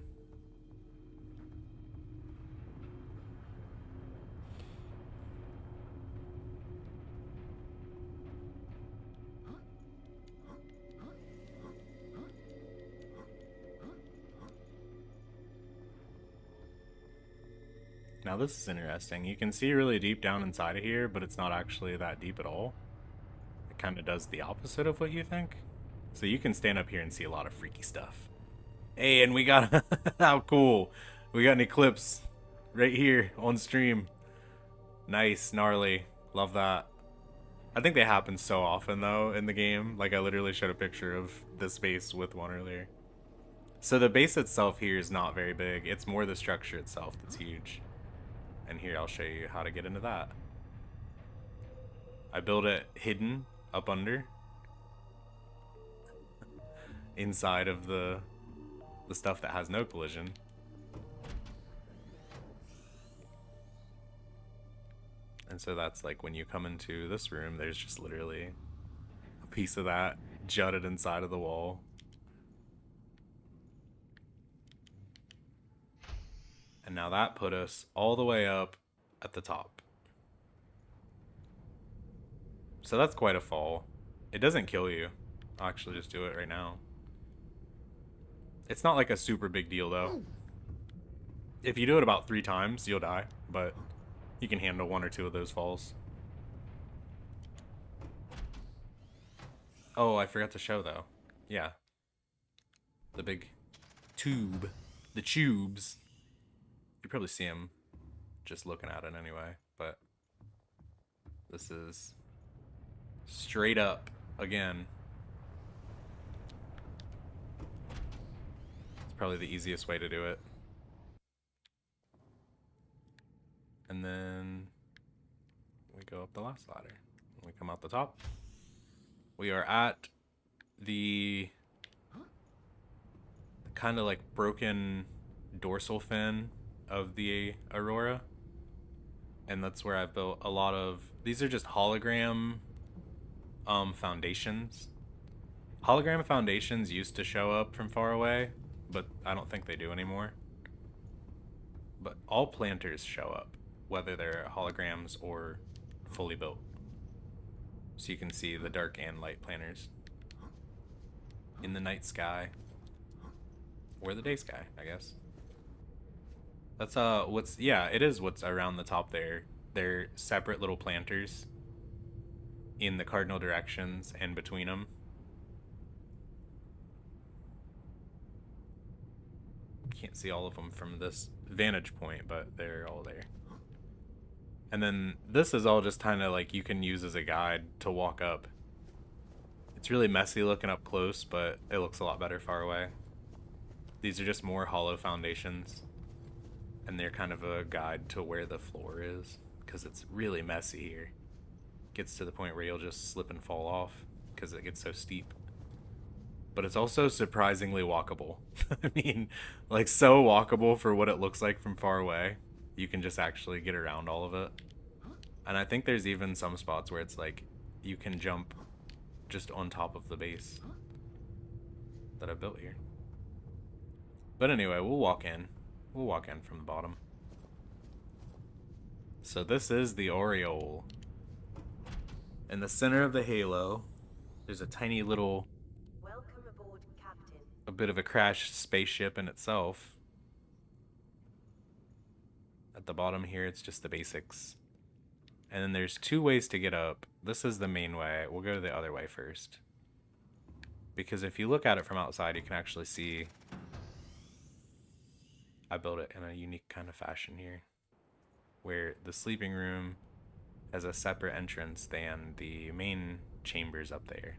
S1: Now this is interesting. You can see really deep down inside of here, but it's not actually that deep at all. It kind of does the opposite of what you think. So you can stand up here and see a lot of freaky stuff. Hey, and we got... how cool. We got an eclipse right here on stream. Nice, gnarly. Love that. I think they happen so often, though, in the game. Like, I literally showed a picture of this base with one earlier. So the base itself here is not very big. It's more the structure itself that's huge. And here I'll show you how to get into that. I built it hidden up under. Inside of the stuff that has no collision. And so that's like when you come into this room, there's just literally a piece of that jutted inside of the wall. And now that put us all the way up at the top. So that's quite a fall. It doesn't kill you. I'll actually just do it right now. It's not like a super big deal though. If you do it about 3 times, you'll die, but you can handle 1 or 2 of those falls. Oh, I forgot to show though. Yeah. The big tube. The tubes. You probably see them just looking at it anyway, but this is straight up again. It's probably the easiest way to do it. And then we go up the last ladder. We come out the top. We are at the kind of like broken dorsal fin of the Aurora. And that's where I've built a lot of... These are just hologram foundations. Hologram foundations used to show up from far away, but I don't think they do anymore. But all planters show up, whether they're holograms or fully built. So you can see the dark and light planters in the night sky, or the day sky, I guess. That's what's, yeah, it is what's around the top there. They're separate little planters in the cardinal directions and between them. Can't see all of them from this vantage point, but they're all there. And then this is all just kind of like you can use as a guide to walk up. It's really messy looking up close, but it looks a lot better far away. These are just more hollow foundations, and they're kind of a guide to where the floor is, because it's really messy here. It gets to the point where you'll just slip and fall off because it gets so steep. But it's also surprisingly walkable. I mean, like so walkable for what it looks like from far away. You can just actually get around all of it. And I think there's even some spots where it's like you can jump just on top of the base that I built here. But anyway, we'll walk in. We'll walk in from the bottom. So this is the Oriole. In the center of the halo, there's a tiny little...
S2: Welcome aboard, Captain.
S1: a bit of a crashed spaceship in itself. At the bottom here, it's just the basics. And then there's 2 ways to get up. This is the main way. We'll go the other way first. Because if you look at it from outside, you can actually see I built it in a unique kind of fashion here, where the sleeping room as a separate entrance than the main chambers up there.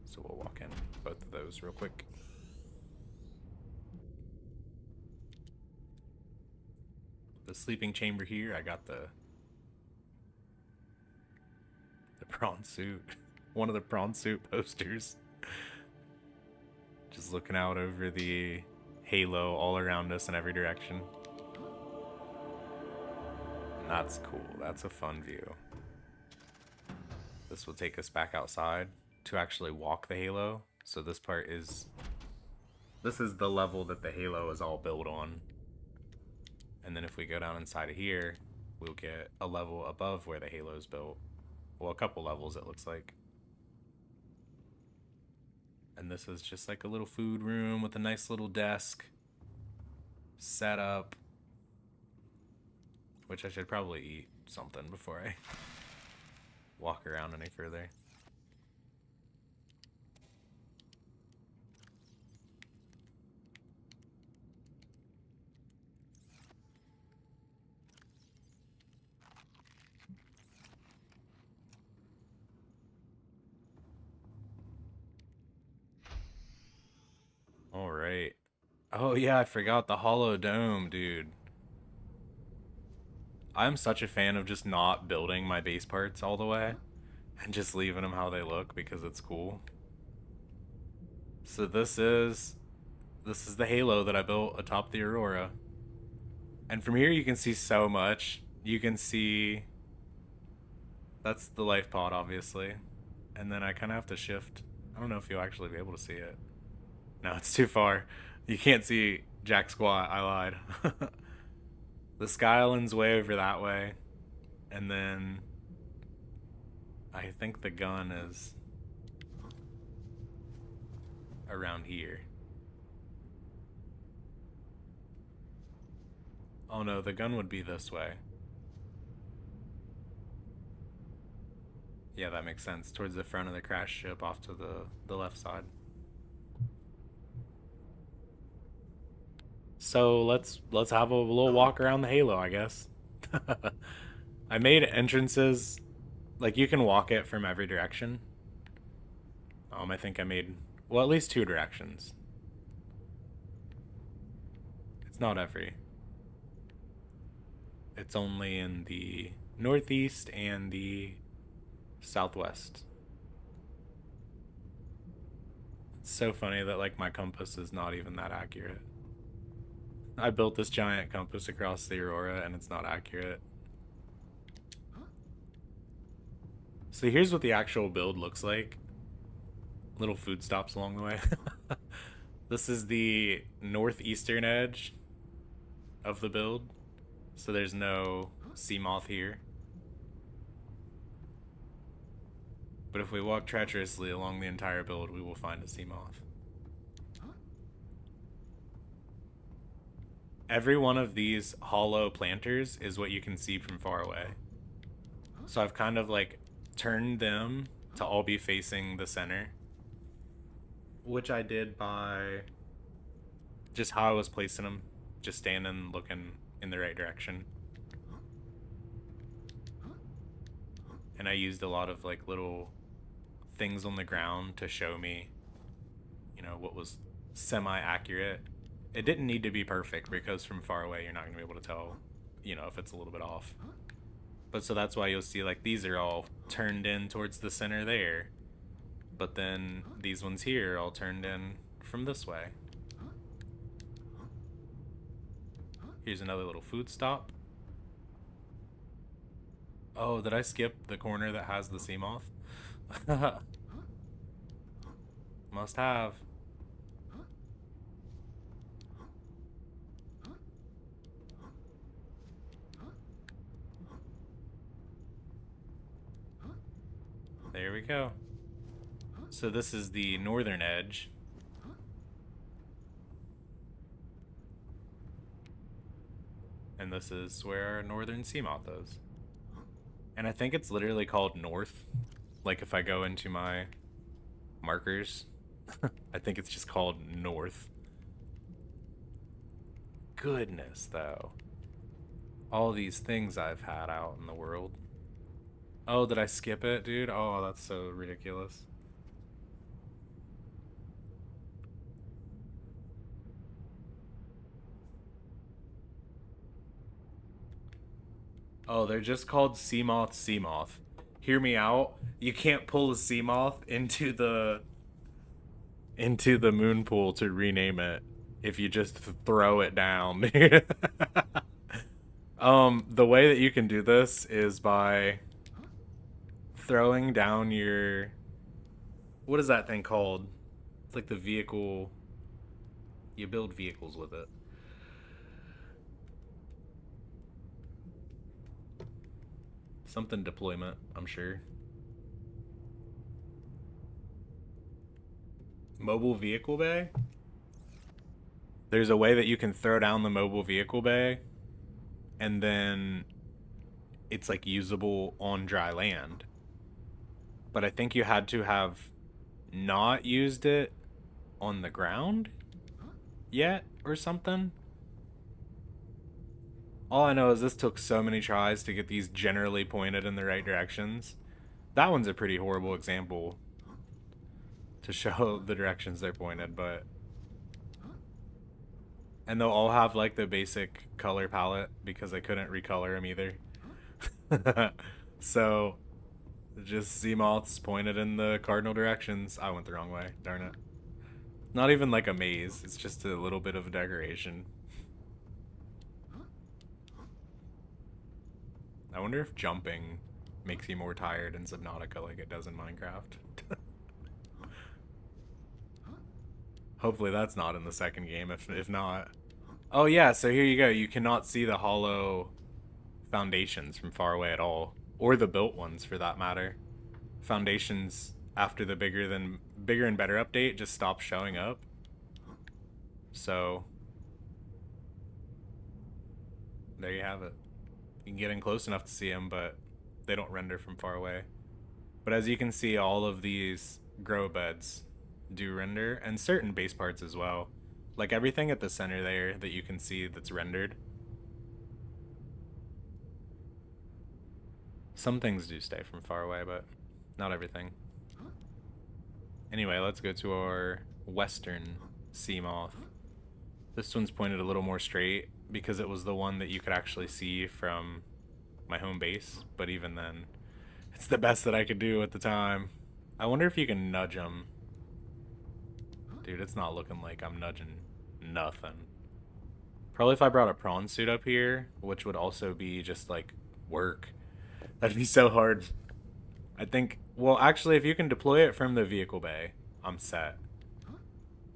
S1: So we'll walk in both of those real quick. The sleeping chamber here, I got the prawn suit. One of the prawn suit posters. Just looking out over the halo all around us in every direction. And that's cool. That's a fun view. This will take us back outside to actually walk the halo. So this part is... This is the level that the halo is all built on. And then if we go down inside of here, we'll get a level above where the halo is built. Well, a couple levels it looks like. And this is just like a little food room with a nice little desk set up. Which I should probably eat something before I walk around any further. All right. Oh yeah, I forgot the hollow dome, dude. I'm such a fan of just not building my base parts all the way and just leaving them how they look because it's cool. So this is the halo that I built atop the Aurora. And from here you can see so much. You can see that's the life pod obviously. And then I kind of have to shift. I don't know if you'll actually be able to see it. No, it's too far. You can't see jack squat. I lied. The Sky Island's way over that way. And then I think the gun is around here. Oh no, the gun would be this way. Yeah, that makes sense. Towards the front of the crash ship off to the left side. So let's have a little walk around the halo, I guess. I made entrances, like you can walk it from every direction. I think I made, well, at least 2 directions. It's not every. It's only in the northeast and the southwest. It's so funny that like my compass is not even that accurate. I built this giant compass across the Aurora and it's not accurate. So here's what the actual build looks like. Little food stops along the way. This is the northeastern edge of the build. So there's no sea moth here. But if we walk treacherously along the entire build, we will find a sea moth. Every one of these hollow planters is what you can see from far away. So I've kind of like turned them to all be facing the center. Which I did by just how I was placing them. Just standing, looking in the right direction. And I used a lot of like little things on the ground to show me, you know, what was semi-accurate. It didn't need to be perfect because from far away you're not going to be able to tell, you know, if it's a little bit off. But so that's why you'll see like these are all turned in towards the center there. But then these ones here are all turned in from this way. Here's another little food stop. Oh, did I skip the corner that has the sea moth? Must have. There we go. So this is the northern edge. And this is where our northern sea moth is. And I think it's literally called north. Like if I go into my markers, I think it's just called north. Goodness, though. all these things I've had out in the world. Oh, did I skip it, dude? Oh, that's so ridiculous. Oh, they're just called Seamoth Seamoth. Hear me out. You can't pull a Seamoth into the moon pool to rename it if you just throw it down. The way that you can do this is by throwing down your, what is that thing called? It's like the vehicle. You build vehicles with it. Something deployment, I'm sure. Mobile vehicle bay? There's a way that you can throw down the mobile vehicle bay and then it's like usable on dry land. But I think you had to have not used it on the ground yet or something. All I know is this took so many tries to get these generally pointed in the right directions. That one's a pretty horrible example to show the directions they're pointed, but and they'll all have like the basic color palette because I couldn't recolor them either. So just sea moths pointed in the cardinal directions. I went the wrong way. Darn it. Not even like a maze. It's just a little bit of decoration. I wonder if jumping makes you more tired in Subnautica like it does in Minecraft. Hopefully that's not in the second game, if not. Oh yeah, so here you go. You cannot see the hollow foundations from far away at all. Or the built ones for that matter. Foundations after the bigger and better update just stopped showing up. So there you have it. You can get in close enough to see them, but they don't render from far away. But as you can see, all of these grow beds do render, and certain base parts as well. Like everything at the center there that you can see that's rendered. Some things do stay from far away, but not everything. Anyway, let's go to our western sea moth. This one's pointed a little more straight because it was the one that you could actually see from my home base, but even then, it's the best that I could do at the time. I wonder if you can nudge them. Dude, it's not looking like I'm nudging nothing. Probably if I brought a prawn suit up here, which would also be just like work. That'd be so hard. I think, well, actually, if you can deploy it from the vehicle bay, I'm set.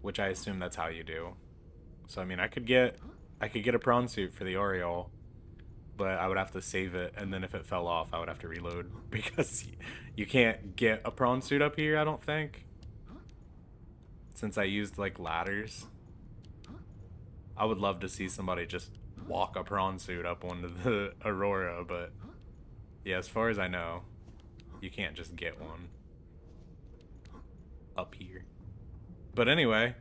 S1: Which I assume that's how you do. So I mean, I could get a prawn suit for the Oriole, but I would have to save it, and then if it fell off, I would have to reload because you can't get a prawn suit up here, I don't think. Since I used like ladders, I would love to see somebody just walk a prawn suit up onto the Aurora, but yeah, as far as I know, you can't just get one up here. But anyway,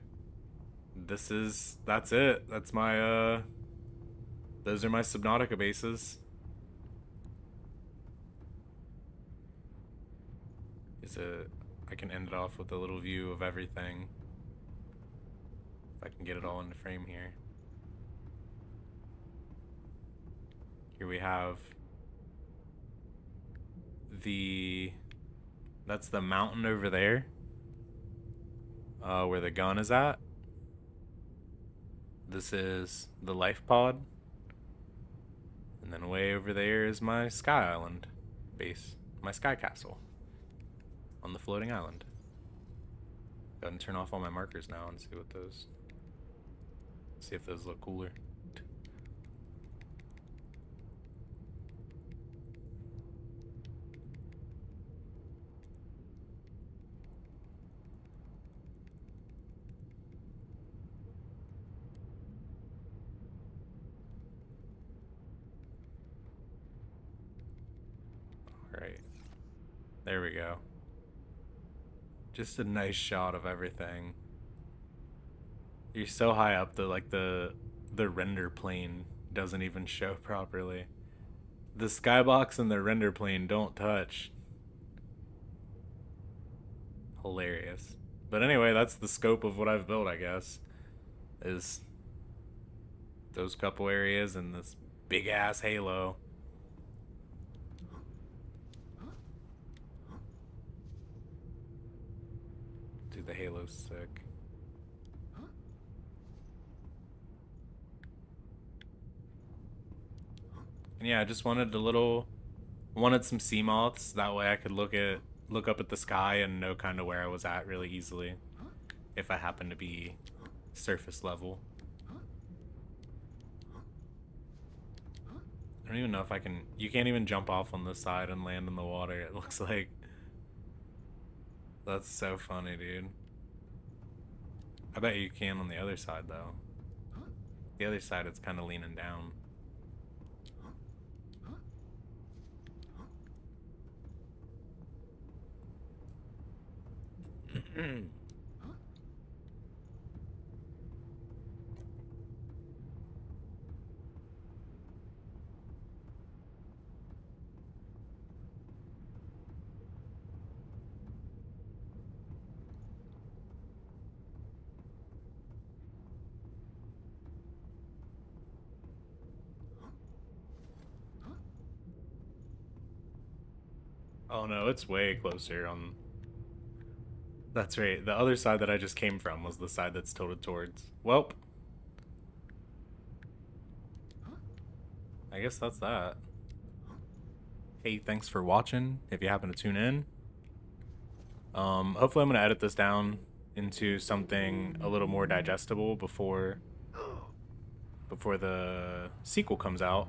S1: that's it. That's my those are my Subnautica bases. I can end it off with a little view of everything. If I can get it all into frame here. Here we have that's the mountain over there. Where the gun is at. This is the life pod. And then way over there is my Sky Island base. My Sky Castle. On the floating island. Go ahead and turn off all my markers now and see if those look cooler. Alright. There we go. Just a nice shot of everything. You're so high up the render plane doesn't even show properly. The skybox and the render plane don't touch. Hilarious. But anyway, that's the scope of what I've built, I guess. Is those couple areas and this big ass halo. Dude, the halo's sick. And yeah, I just wanted wanted some sea moths. That way I could look up at the sky and know kind of where I was at really easily, if I happen to be surface level. I don't even know if I can. You can't even jump off on this side and land in the water. It looks like. That's so funny, dude. I bet you can on the other side though. The other side, it's kind of leaning down. Oh no, it's way closer on. That's right. The other side that I just came from was the side that's tilted towards. Welp. I guess that's that. Hey, thanks for watching. If you happen to tune in, hopefully I'm gonna edit this down into something a little more digestible before the sequel comes out.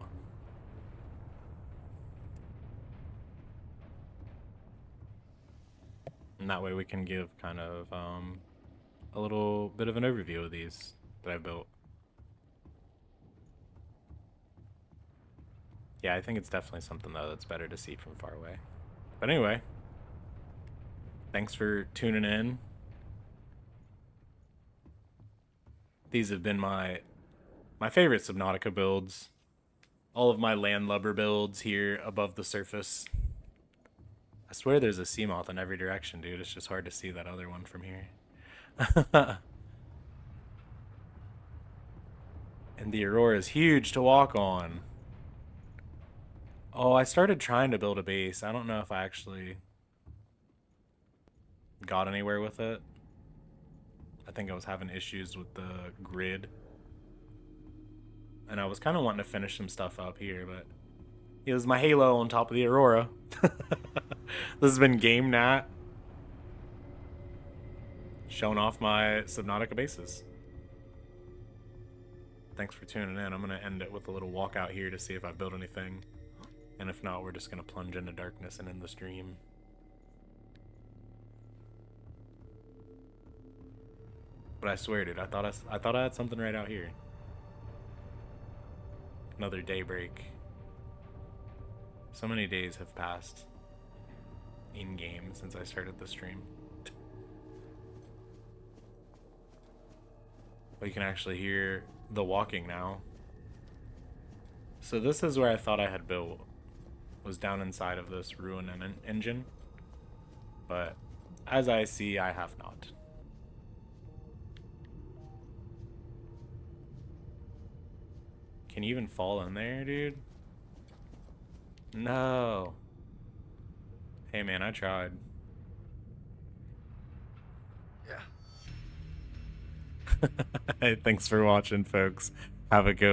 S1: And that way we can give kind of a little bit of an overview of these that I've built. Yeah, I think it's definitely something though that's better to see from far away. But anyway, thanks for tuning in. These have been my favorite Subnautica builds. All of my landlubber builds here above the surface. I swear there's a sea moth in every direction, dude. It's just hard to see that other one from here. And the Aurora is huge to walk on. Oh, I started trying to build a base. I don't know if I actually got anywhere with it. I think I was having issues with the grid. And I was kind of wanting to finish some stuff up here, but here's my halo on top of the Aurora. This has been Game Nat, showing off my Subnautica bases. Thanks for tuning in. I'm going to end it with a little walk out here to see if I built anything. And if not, we're just going to plunge into darkness and end the stream. But I swear, dude, I thought I had something right out here. Another daybreak. So many days have passed in game since I started the stream. But you can actually hear the walking now. So this is where I thought I had built. Was down inside of this ruin engine. But as I see, I have not. Can you even fall in there, dude? No. Hey man, I tried. Yeah. Hey, thanks for watching, folks. Have a good